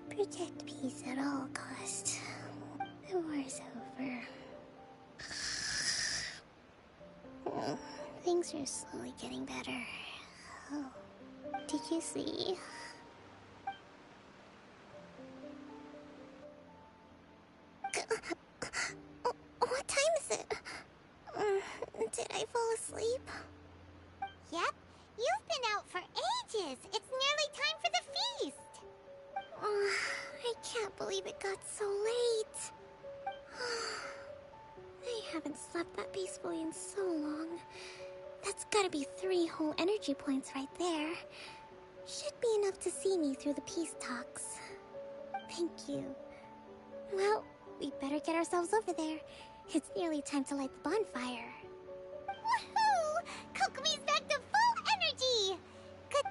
Protect peace at all costs. The war's over. Things are slowly getting better. Oh, did you see? What time is it? Did I fall asleep? Yep, you've been out for ages. It's nearly time for the feast. I can't believe it got so late. I haven't slept that peacefully in so long. That's gotta be 3 whole energy points right there. Should be enough to see me through the peace talks. Thank you. Well, we better get ourselves over there. It's nearly time to light the bonfire. Woohoo! Kokomi's back to full energy! Good.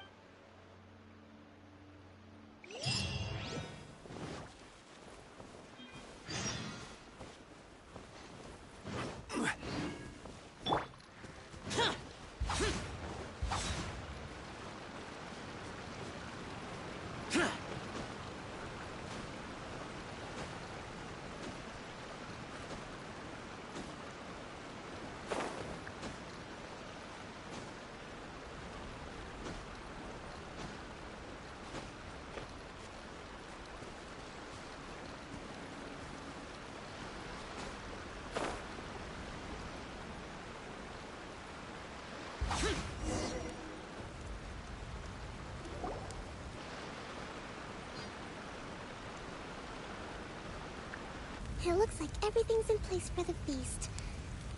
It looks like everything's in place for the feast.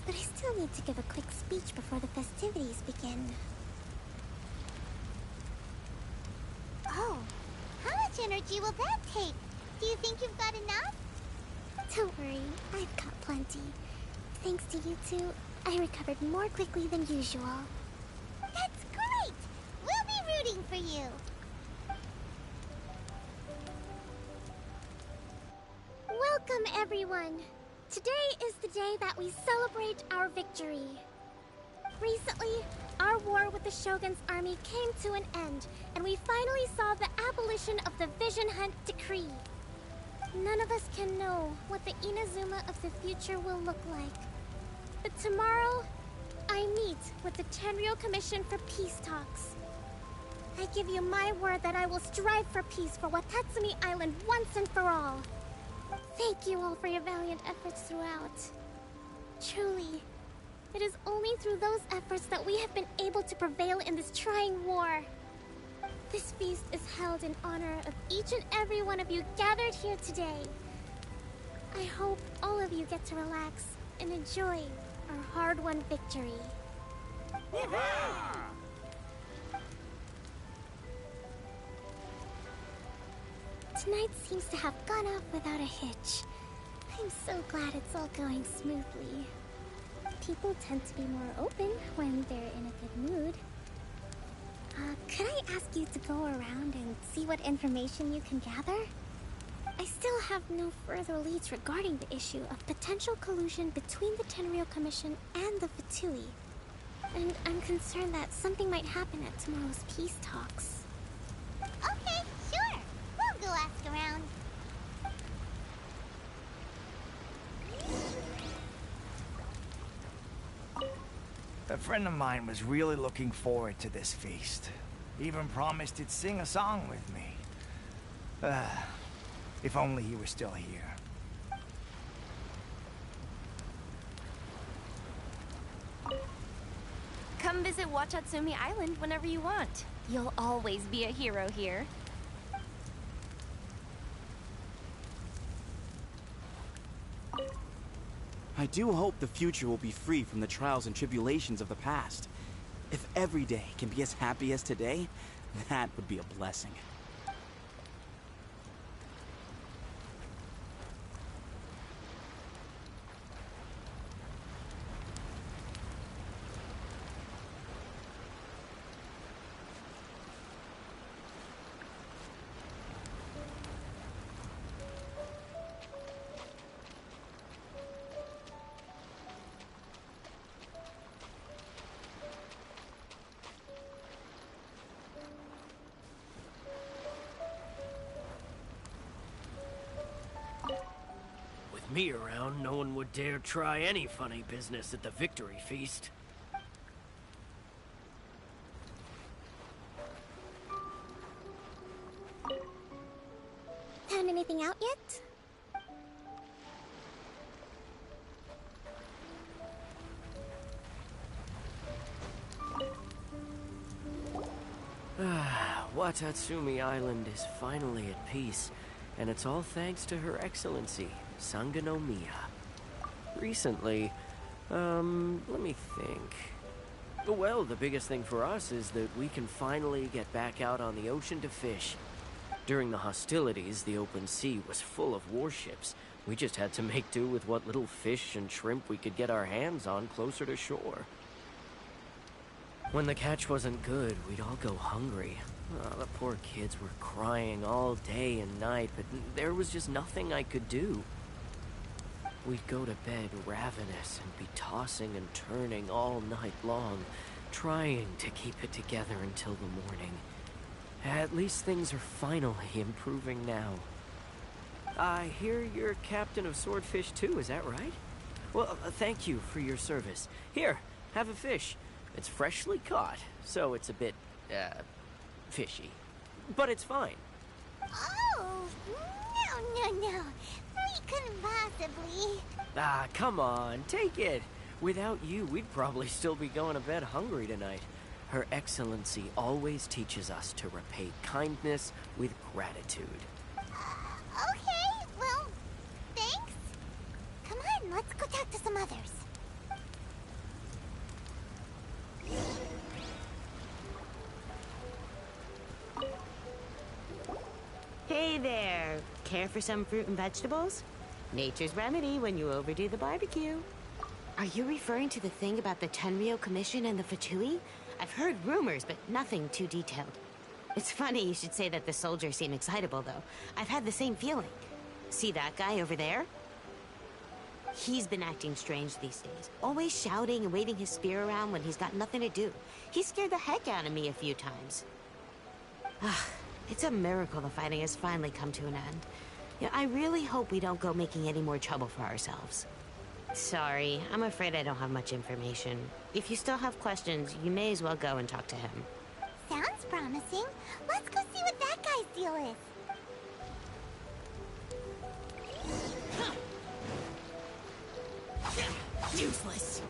But I still need to give a quick speech before the festivities begin. Oh, how much energy will that take? Do you think you've got enough? Don't worry, I've got plenty. Thanks to you two, I recovered more quickly than usual. That's great! We'll be rooting for you. Welcome, everyone. Today is the day that we celebrate our victory. Recently, our war with the Shogun's army came to an end, and we finally saw the abolition of the Vision Hunt Decree. None of us can know what the Inazuma of the future will look like. But tomorrow, I meet with the Tenryou Commission for peace talks. I give you my word that I will strive for peace for Watatsumi Island once and for all. Thank you all for your valiant efforts throughout. Truly, it is only through those efforts that we have been able to prevail in this trying war. This feast is held in honor of each and every one of you gathered here today. I hope all of you get to relax and enjoy our hard-won victory. Tonight seems to have gone off without a hitch. I'm so glad it's all going smoothly. People tend to be more open when they're in a good mood. Could I ask you to go around and see what information you can gather? I still have no further leads regarding the issue of potential collusion between the Tenryou Commission and the Fatui. And I'm concerned that something might happen at tomorrow's peace talks. Okay, sure. We'll go ask around. A friend of mine was really looking forward to this feast. Even promised he'd sing a song with me. If only he were still here. Come visit Watatsumi Island whenever you want. You'll always be a hero here. I do hope the future will be free from the trials and tribulations of the past. If every day can be as happy as today, that would be a blessing. With me around, no one would dare try any funny business at the victory feast. Found anything out yet? Watatsumi Island is finally at peace, and it's all thanks to Her Excellency, Sangonomiya. Recently, let me think. Well, the biggest thing for us is that we can finally get back out on the ocean to fish. During the hostilities, the open sea was full of warships. We just had to make do with what little fish and shrimp we could get our hands on closer to shore. When the catch wasn't good, we'd all go hungry. Oh, the poor kids were crying all day and night, but there was just nothing I could do. We'd go to bed ravenous and be tossing and turning all night long, trying to keep it together until the morning. At least things are finally improving now. I hear you're captain of Swordfish too, is that right? Well, thank you for your service. Here, have a fish. It's freshly caught, so it's a bit, fishy. But it's fine. Oh, no. We couldn't possibly. Ah, come on, take it. Without you, we'd probably still be going to bed hungry tonight. Her Excellency always teaches us to repay kindness with gratitude. Okay, well, thanks. Let's go talk to some others. Hey there. Care for some fruit and vegetables? Nature's remedy when you overdo the barbecue. Are you referring to the thing about the Tenryou Commission and the Fatui? I've heard rumors, but nothing too detailed. It's funny you should say that the soldiers seem excitable, though. I've had the same feeling. See that guy over there? He's been acting strange these days. Always shouting and waving his spear around when he's got nothing to do. He scared the heck out of me a few times. It's a miracle the fighting has finally come to an end. Yeah, I really hope we don't go making any more trouble for ourselves. Sorry, I'm afraid I don't have much information. If you still have questions, you may as well go and talk to him. Sounds promising. Let's go see what that guy's deal is. Useless.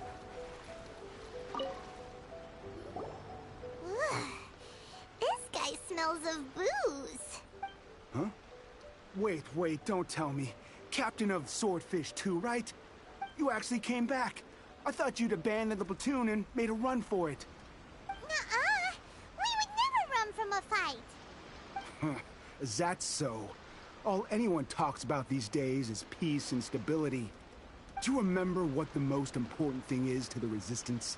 This guy smells of booze. Huh? Wait, don't tell me. Captain of Swordfish 2, right? You actually came back. I thought you'd abandoned the platoon and made a run for it. Nuh-uh. We would never run from a fight. Huh. Is that so? All anyone talks about these days is peace and stability. Do you remember what the most important thing is to the Resistance?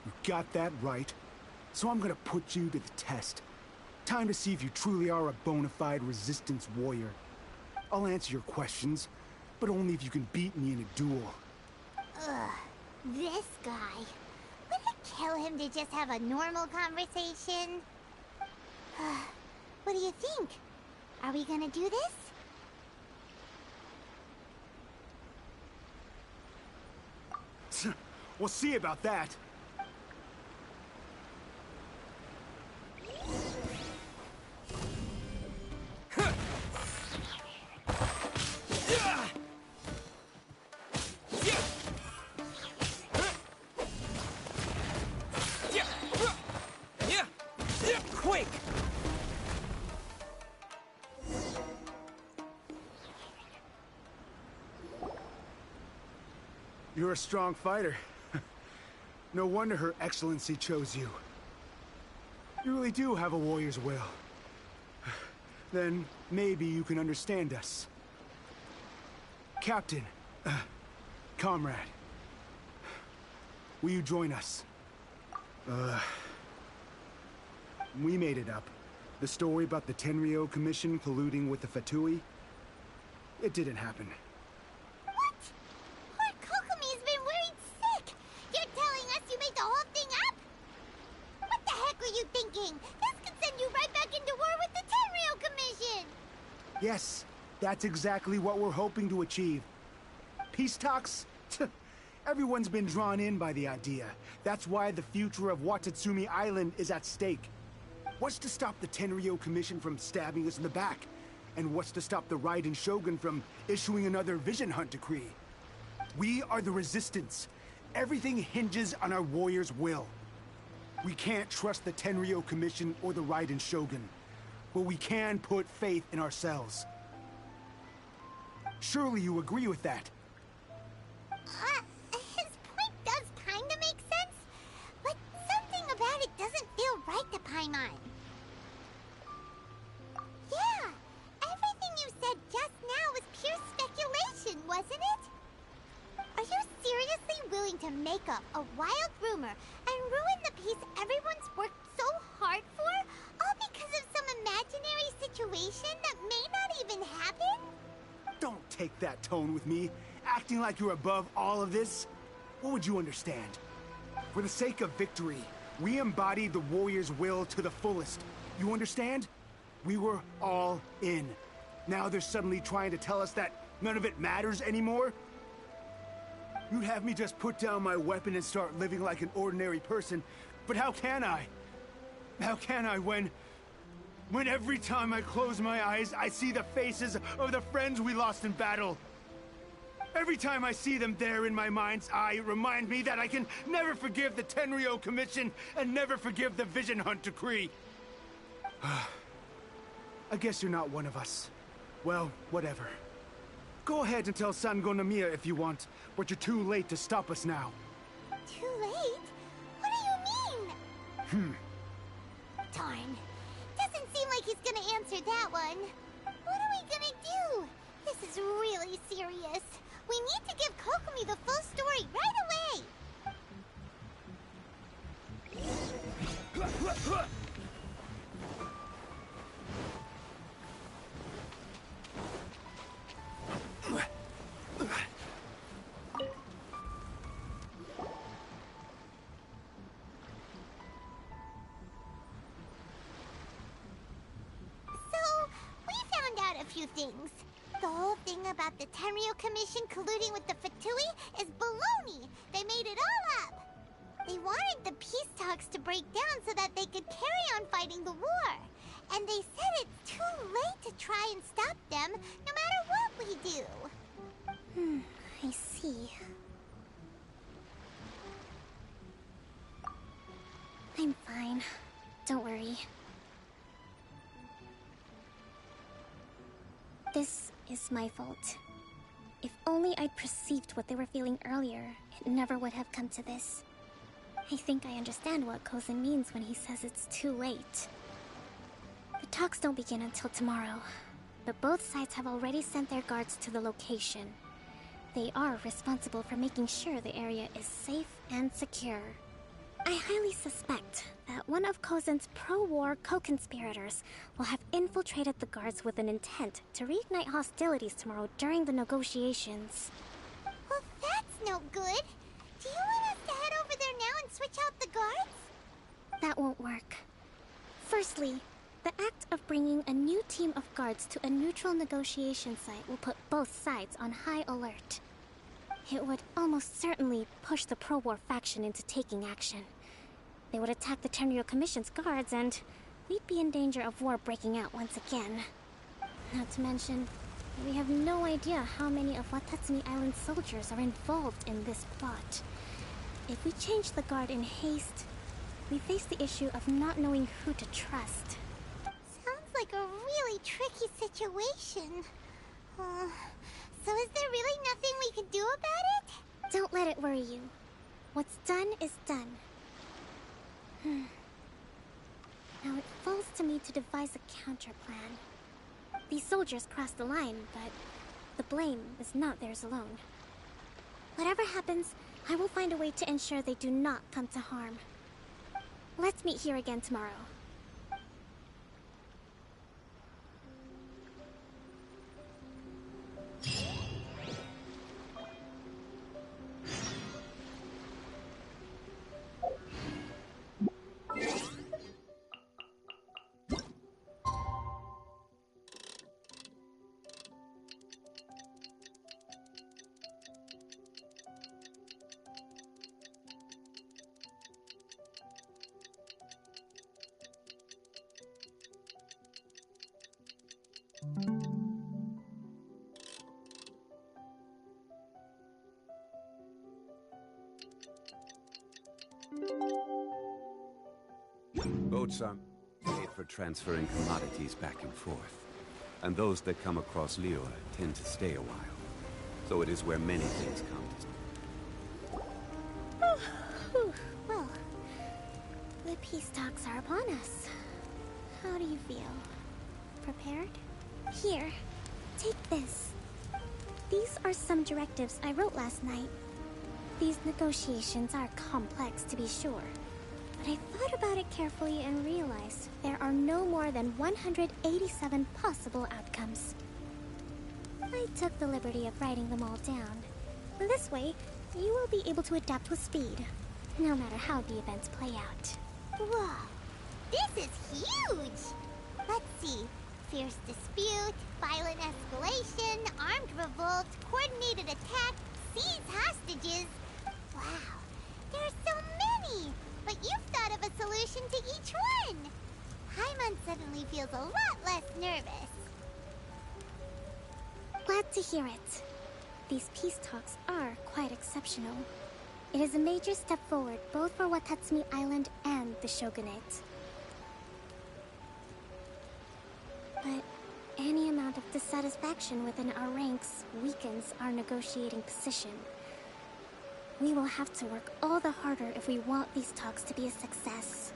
You got that right. So I'm gonna put you to the test. Time to see if you truly are a bona fide Resistance warrior. I'll answer your questions, but only if you can beat me in a duel. Ugh, this guy. Would it kill him to just have a normal conversation? What do you think? Are we gonna do this? We'll see about that. Quick! You're a strong fighter. No wonder Her Excellency chose you. You really do have a warrior's will. Then maybe you can understand us. Captain, comrade, will you join us? We made it up. The story about the Tenryou Commission colluding with the Fatui, it didn't happen. Poor Kokomi's been worried sick. You're telling us you made the whole thing up? What the heck were you thinking? This could send you right back into war with the Tenryou Commission. Yes, that's exactly what we're hoping to achieve. Peace talks? Everyone's been drawn in by the idea. That's why the future of Watatsumi Island is at stake. What's to stop the Tenryou Commission from stabbing us in the back? And what's to stop the Raiden Shogun from issuing another Vision Hunt decree? We are the Resistance. Everything hinges on our warrior's will. We can't trust the Tenryou Commission or the Raiden Shogun, but we can put faith in ourselves. Surely you agree with that? His point does kinda make sense, but something about it doesn't feel right to Paimon. Yeah, everything you said just now was pure speculation, wasn't it? Are you seriously willing to make up a wild rumor and ruin the peace everyone's worked so hard for, all because of some imaginary situation that may not even happen? Don't take that tone with me, acting like you're above all of this. What would you understand? For the sake of victory, we embodied the warrior's will to the fullest. You understand? We were all in. Now they're suddenly trying to tell us that none of it matters anymore? You'd have me just put down my weapon and start living like an ordinary person, but how can I? How can I when every time I close my eyes, I see the faces of the friends we lost in battle? Every time I see them there in my mind's eye, it reminds me that I can never forgive the Tenryou Commission and never forgive the Vision Hunt decree. I guess you're not one of us. Well, whatever. Go ahead and tell Sangonomiya if you want, but you're too late to stop us now. Too late? What do you mean? Darn. Doesn't seem like he's gonna answer that one. What are we gonna do? This is really serious. We need to give Kokomi the full story right away. Few things. The whole thing about the Tenryo Commission colluding with the Fatui is baloney. They made it all up. They wanted the peace talks to break down so that they could carry on fighting the war. And they said it's too late to try and stop them, no matter what we do. I see. I'm fine. Don't worry. This is my fault. If only I'd perceived what they were feeling earlier, it never would have come to this. I think I understand what Kozen means when he says it's too late. The talks don't begin until tomorrow, but both sides have already sent their guards to the location. They are responsible for making sure the area is safe and secure. I highly suspect that one of Kozen's pro-war co-conspirators will have infiltrated the guards with an intent to reignite hostilities tomorrow during the negotiations. Well, that's no good. Do you want us to head over there now and switch out the guards? That won't work. Firstly, the act of bringing a new team of guards to a neutral negotiation site will put both sides on high alert. It would almost certainly push the pro-war faction into taking action. They would attack the Tenryo Commission's guards, and we'd be in danger of war breaking out once again. Not to mention, we have no idea how many of Watatsumi Island's soldiers are involved in this plot. If we change the guard in haste, we face the issue of not knowing who to trust. Sounds like a really tricky situation. So is there really nothing we can do about it? Don't let it worry you. What's done is done. Now it falls to me to devise a counter plan. These soldiers crossed the line, but the blame is not theirs alone. Whatever happens, I will find a way to ensure they do not come to harm. Let's meet here again tomorrow. Boats are made for transferring commodities back and forth. And those that come across Liyue tend to stay a while. So it is where many things come to... Well, the peace talks are upon us. How do you feel? Prepared? Here, take this. These are some directives I wrote last night. These negotiations are complex, to be sure. But I thought about it carefully and realized there are no more than 187 possible outcomes. I took the liberty of writing them all down. This way, you will be able to adapt with speed, no matter how the events play out. Whoa, this is huge! Let's see. Fierce dispute, violent escalation, armed revolt, coordinated attack, seize hostages. Wow, there are so many! But you've thought of a solution to each one! Paimon suddenly feels a lot less nervous. Glad to hear it. These peace talks are quite exceptional. It is a major step forward both for Watatsumi Island and the Shogunate. But any amount amount of dissatisfaction within our ranks weakens our negotiating position. We will have to work all the harder if we want these talks to be a success.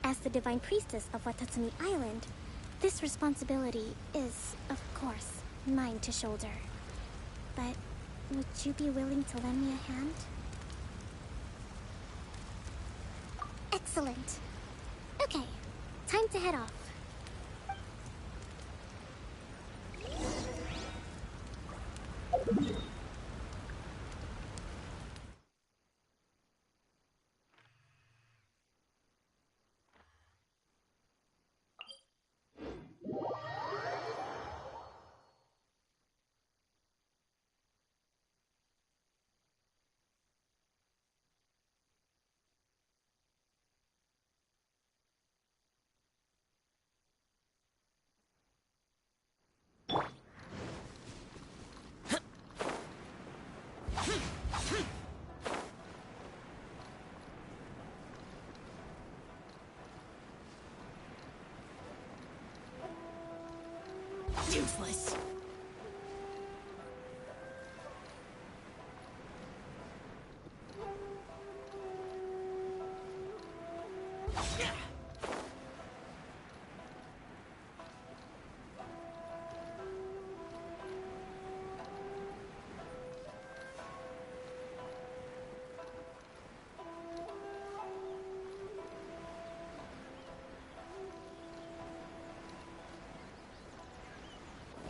As the Divine Priestess of Watatsumi Island, this responsibility is, of course, mine to shoulder. But would you be willing to lend me a hand? Excellent. Okay, time to head off. Useless.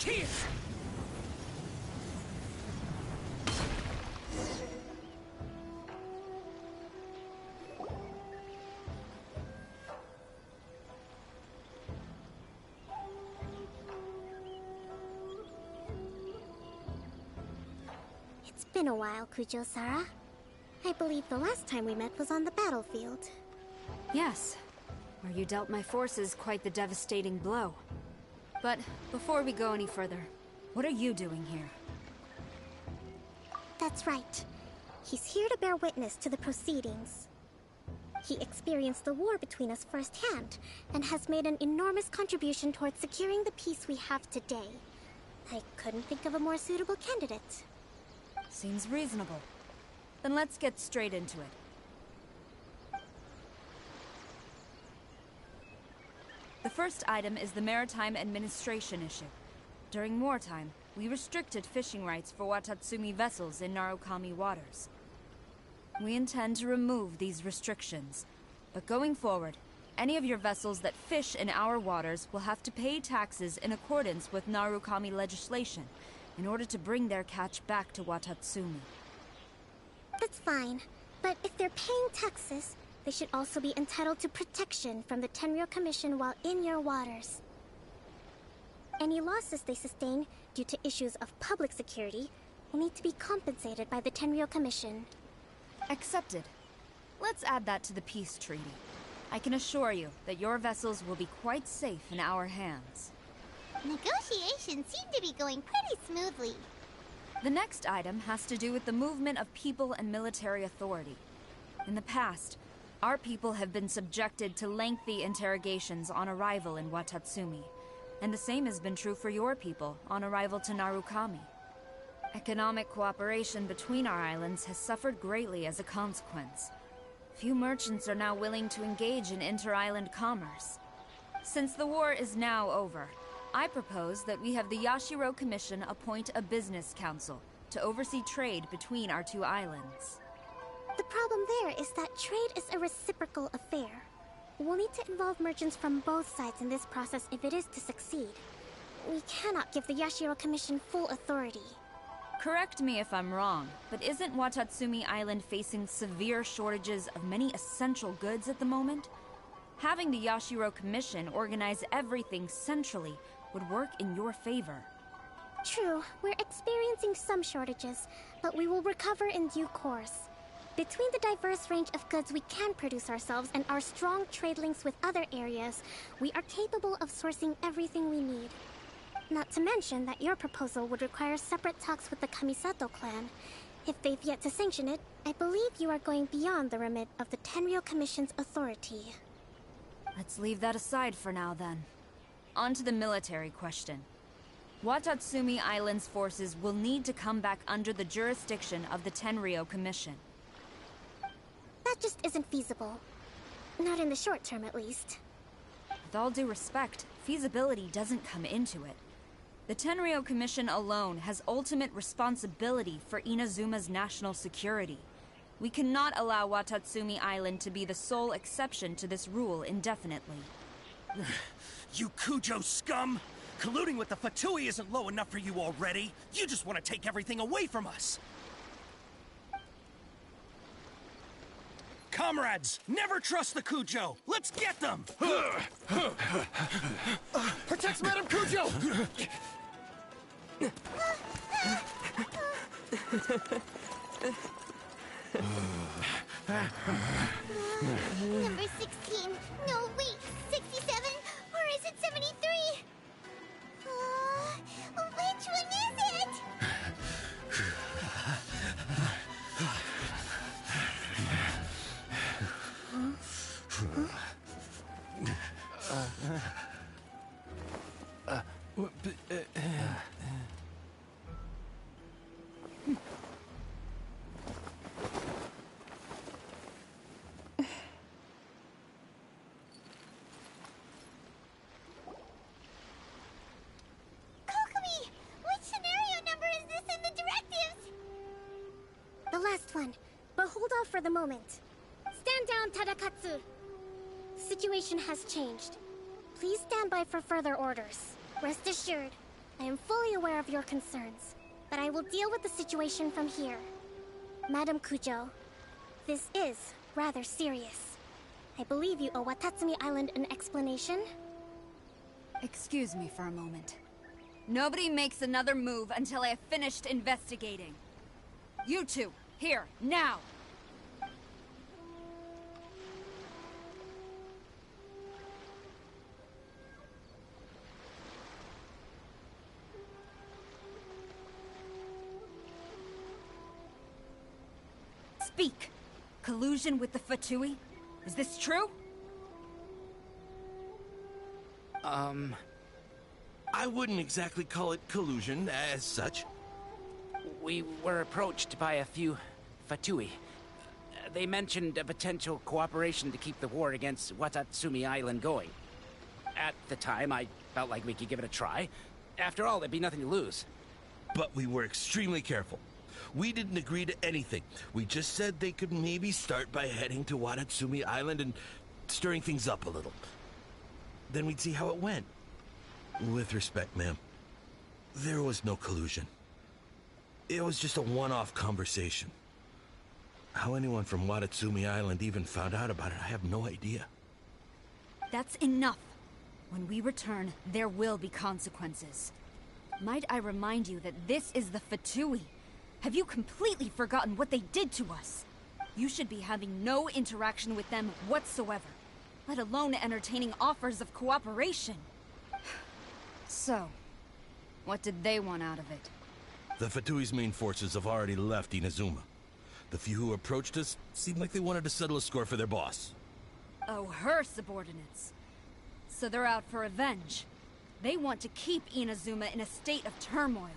Here! It's been a while, Kujo-Sara. I believe the last time we met was on the battlefield. Yes, where you dealt my forces quite the devastating blow. But before we go any further, what are you doing here? That's right. He's here to bear witness to the proceedings. He experienced the war between us firsthand, and has made an enormous contribution towards securing the peace we have today. I couldn't think of a more suitable candidate. Seems reasonable. Then let's get straight into it. The first item is the Maritime Administration issue. During wartime, we restricted fishing rights for Watatsumi vessels in Narukami waters. We intend to remove these restrictions, but going forward, any of your vessels that fish in our waters will have to pay taxes in accordance with Narukami legislation in order to bring their catch back to Watatsumi. That's fine, but if they're paying taxes, they should also be entitled to protection from the Tenryou Commission while in your waters. Any losses they sustain due to issues of public security will need to be compensated by the Tenryou Commission. Accepted. Let's add that to the peace treaty. I can assure you that your vessels will be quite safe in our hands. Negotiations seem to be going pretty smoothly. The next item has to do with the movement of people and military authority. In the past, our people have been subjected to lengthy interrogations on arrival in Watatsumi, and the same has been true for your people on arrival to Narukami. Economic cooperation between our islands has suffered greatly as a consequence. Few merchants are now willing to engage in inter-island commerce. Since the war is now over, I propose that we have the Yashiro Commission appoint a business council to oversee trade between our two islands. The problem there is that trade is a reciprocal affair. We'll need to involve merchants from both sides in this process if it is to succeed. We cannot give the Yashiro Commission full authority. Correct me if I'm wrong, but isn't Watatsumi Island facing severe shortages of many essential goods at the moment? Having the Yashiro Commission organize everything centrally would work in your favor. True, we're experiencing some shortages, but we will recover in due course. Between the diverse range of goods we can produce ourselves and our strong trade links with other areas, we are capable of sourcing everything we need. Not to mention that your proposal would require separate talks with the Kamisato clan. If they've yet to sanction it, I believe you are going beyond the remit of the Tenryou Commission's authority. Let's leave that aside for now, then. On to the military question. Watatsumi Island's forces will need to come back under the jurisdiction of the Tenryou Commission. That just isn't feasible. Not in the short term, at least. With all due respect, feasibility doesn't come into it. The Tenryou Commission alone has ultimate responsibility for Inazuma's national security. We cannot allow Watatsumi Island to be the sole exception to this rule indefinitely. You Kujo scum! Colluding with the Fatui isn't low enough for you already. You just want to take everything away from us. Comrades, never trust the Kujo. Let's get them! Protect Madame Kujo! Number 16. No, wait. 67? Or is it 73? Which one is it? Kokomi! Which scenario number is this in the directives? The last one. But hold off for the moment. Stand down, Tadakatsu. Situation has changed. Please stand by for further orders. Rest assured, I am fully aware of your concerns, but I will deal with the situation from here. Madam Kujo, this is rather serious. I believe you owe Watatsumi Island an explanation. Excuse me for a moment. Nobody makes another move until I have finished investigating. You two, here, now! Speak! Collusion with the Fatui? Is this true? I wouldn't exactly call it collusion as such. We were approached by a few Fatui. They mentioned a potential cooperation to keep the war against Watatsumi Island going. At the time, I felt like we could give it a try. After all, there'd be nothing to lose. But we were extremely careful. We didn't agree to anything. We just said they could maybe start by heading to Watatsumi Island and stirring things up a little. Then we'd see how it went. With respect, ma'am, there was no collusion. It was just a one-off conversation. How anyone from Watatsumi Island even found out about it, I have no idea. That's enough. When we return, there will be consequences. Might I remind you that this is the Fatui? Have you completely forgotten what they did to us? You should be having no interaction with them whatsoever, let alone entertaining offers of cooperation. So, what did they want out of it? The Fatui's main forces have already left Inazuma. The few who approached us seemed like they wanted to settle a score for their boss. Oh, her subordinates. So they're out for revenge. They want to keep Inazuma in a state of turmoil.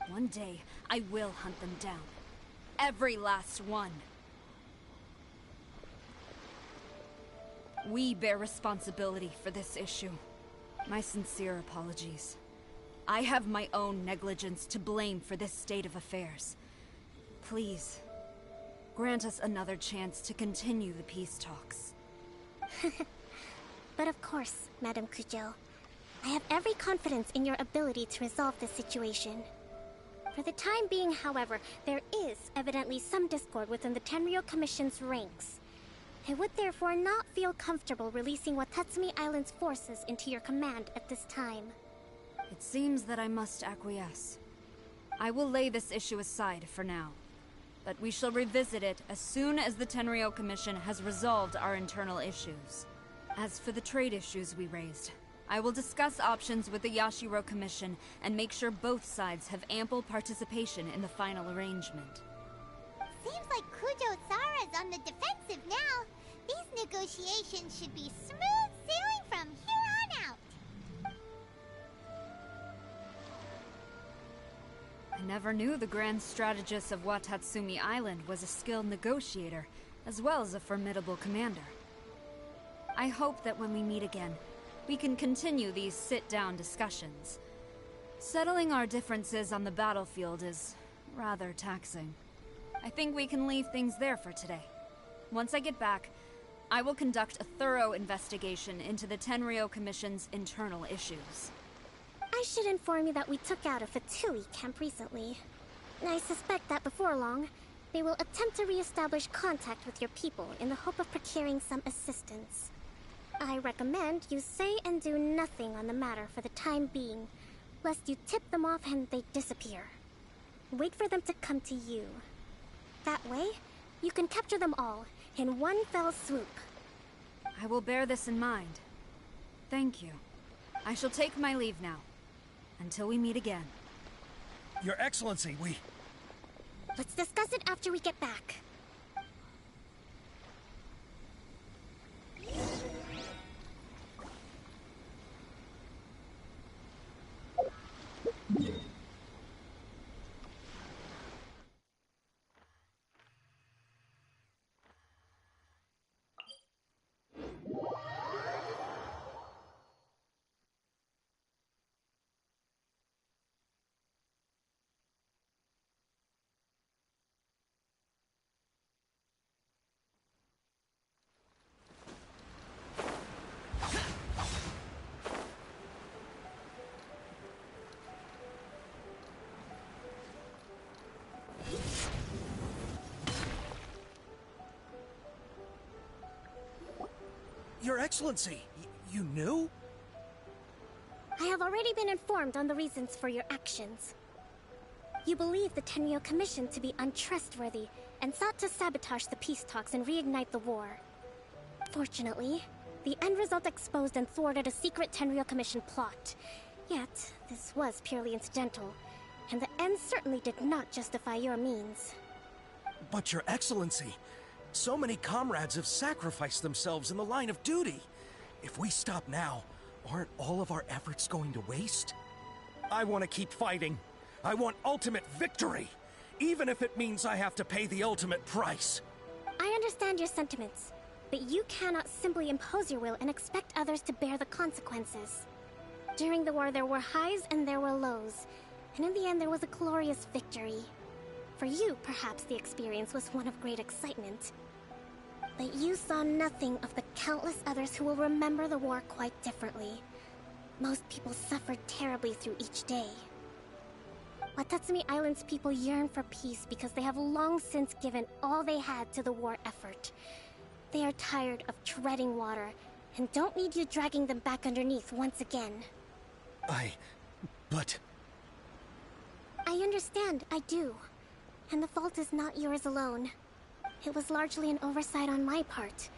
One day, I will hunt them down. Every last one. We bear responsibility for this issue. My sincere apologies. I have my own negligence to blame for this state of affairs. Please, grant us another chance to continue the peace talks. But of course, Madam Kujo. I have every confidence in your ability to resolve this situation. For the time being, however, there is evidently some discord within the Tenryou Commission's ranks. I would therefore not feel comfortable releasing Watatsumi Island's forces into your command at this time. It seems that I must acquiesce. I will lay this issue aside for now, but we shall revisit it as soon as the Tenryou Commission has resolved our internal issues. As for the trade issues we raised, I will discuss options with the Yashiro Commission and make sure both sides have ample participation in the final arrangement. Seems like Kujo-sara's on the defensive now. These negotiations should be smooth sailing from here on out. never knew the grand strategist of Watatsumi Island was a skilled negotiator, as well as a formidable commander. I hope that when we meet again, we can continue these sit-down discussions. Settling our differences on the battlefield is rather taxing. I think we can leave things there for today. Once I get back, I will conduct a thorough investigation into the Tenryou Commission's internal issues. I should inform you that we took out a Fatui camp recently. I suspect that before long, they will attempt to re-establish contact with your people in the hope of procuring some assistance. I recommend you say and do nothing on the matter for the time being, lest you tip them off and they disappear. Wait for them to come to you. That way, you can capture them all in one fell swoop. I will bear this in mind. Thank you. I shall take my leave now. Until we meet again. Your Excellency, Let's discuss it after we get back. Your Excellency, you knew? I have already been informed on the reasons for your actions. You believe the Tenryou Commission to be untrustworthy and sought to sabotage the peace talks and reignite the war. Fortunately, the end result exposed and thwarted a secret Tenryou Commission plot. Yet, this was purely incidental, and the end certainly did not justify your means. But Your Excellency, so many comrades have sacrificed themselves in the line of duty. If we stop now, aren't all of our efforts going to waste? I want to keep fighting. I want ultimate victory, even if it means I have to pay the ultimate price. I understand your sentiments, but you cannot simply impose your will and expect others to bear the consequences. During the war, there were highs and there were lows, and in the end, there was a glorious victory. For you, perhaps the experience was one of great excitement. But you saw nothing of the countless others who will remember the war quite differently. Most people suffered terribly through each day. Watatsumi Island's people yearn for peace because they have long since given all they had to the war effort. They are tired of treading water and don't need you dragging them back underneath once again. But... I understand, I do. And the fault is not yours alone. It was largely an oversight on my part.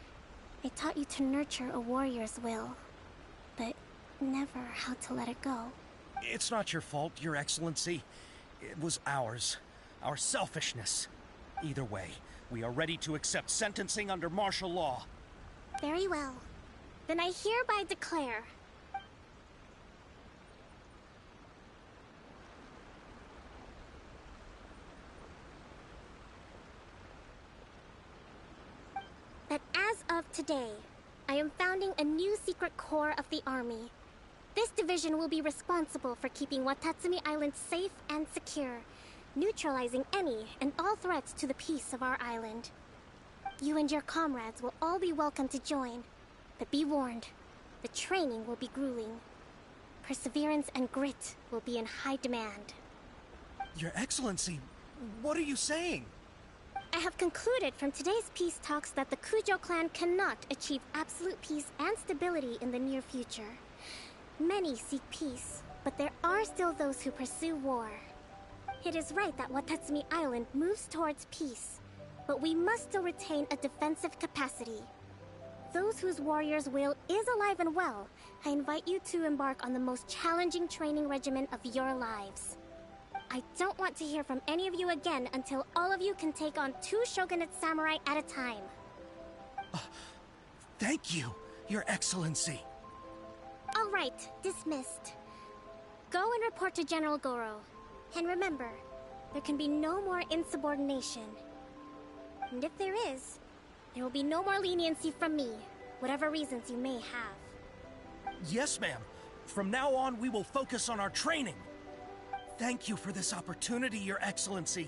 I taught you to nurture a warrior's will, but never how to let it go. It's not your fault, Your Excellency. It was ours. Our selfishness. Either way, we are ready to accept sentencing under martial law. Very well. Then I hereby declare... that as of today, I am founding a new secret corps of the army. This division will be responsible for keeping Watatsumi Island safe and secure, neutralizing any and all threats to the peace of our island. You and your comrades will all be welcome to join, but be warned, the training will be grueling. Perseverance and grit will be in high demand. Your Excellency, what are you saying? I have concluded from today's peace talks that the Kujo clan cannot achieve absolute peace and stability in the near future. Many seek peace, but there are still those who pursue war. It is right that Watatsumi Island moves towards peace, but we must still retain a defensive capacity. Those whose warrior's will is alive and well, I invite you to embark on the most challenging training regimen of your lives. I don't want to hear from any of you again until all of you can take on 2 shogunate samurai at a time. Thank you, Your Excellency. All right, dismissed. Go and report to General Goro. And remember, there can be no more insubordination. And if there is, there will be no more leniency from me, whatever reasons you may have. Yes, ma'am. From now on, we will focus on our training. Thank you for this opportunity, Your Excellency.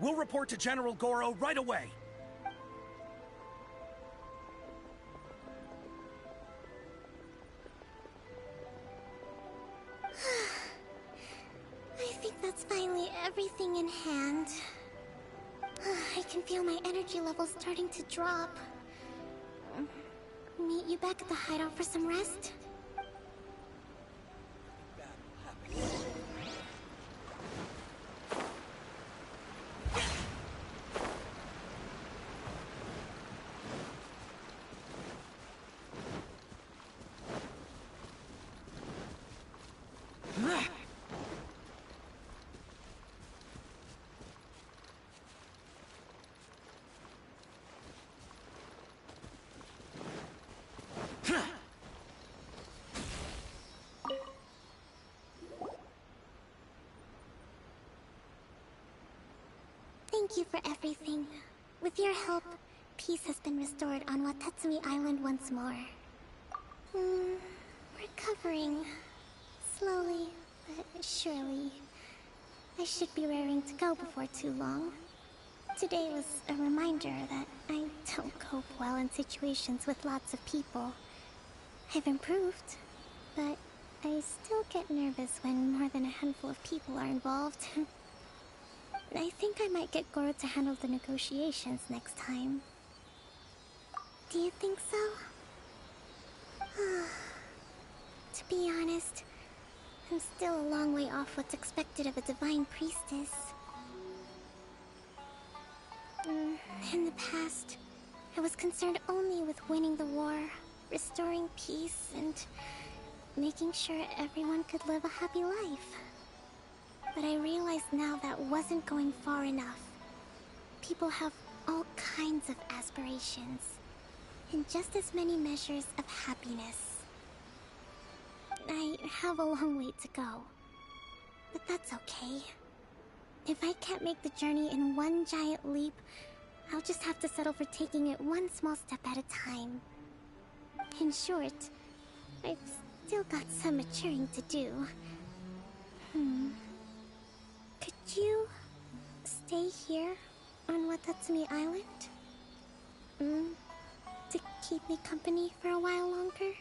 We'll report to General Goro right away. I think that's finally everything in hand. I can feel my energy levels starting to drop. Meet you back at the hideout for some rest? Thank you for everything. With your help, peace has been restored on Watatsumi Island once more. Recovering. Slowly, but surely. I should be raring to go before too long. Today was a reminder that I don't cope well in situations with lots of people. I've improved, but I still get nervous when more than a handful of people are involved. I think I might get Goro to handle the negotiations next time. Do you think so? To be honest, I'm still a long way off what's expected of a divine priestess. In the past, I was concerned only with winning the war, restoring peace, and making sure everyone could live a happy life. But I realize now that wasn't going far enough. People have all kinds of aspirations, and just as many measures of happiness. I have a long way to go, but that's okay. If I can't make the journey in one giant leap, I'll just have to settle for taking it one small step at a time. In short, I've still got some maturing to do. Could you stay here on Watatsumi Island? To keep me company for a while longer?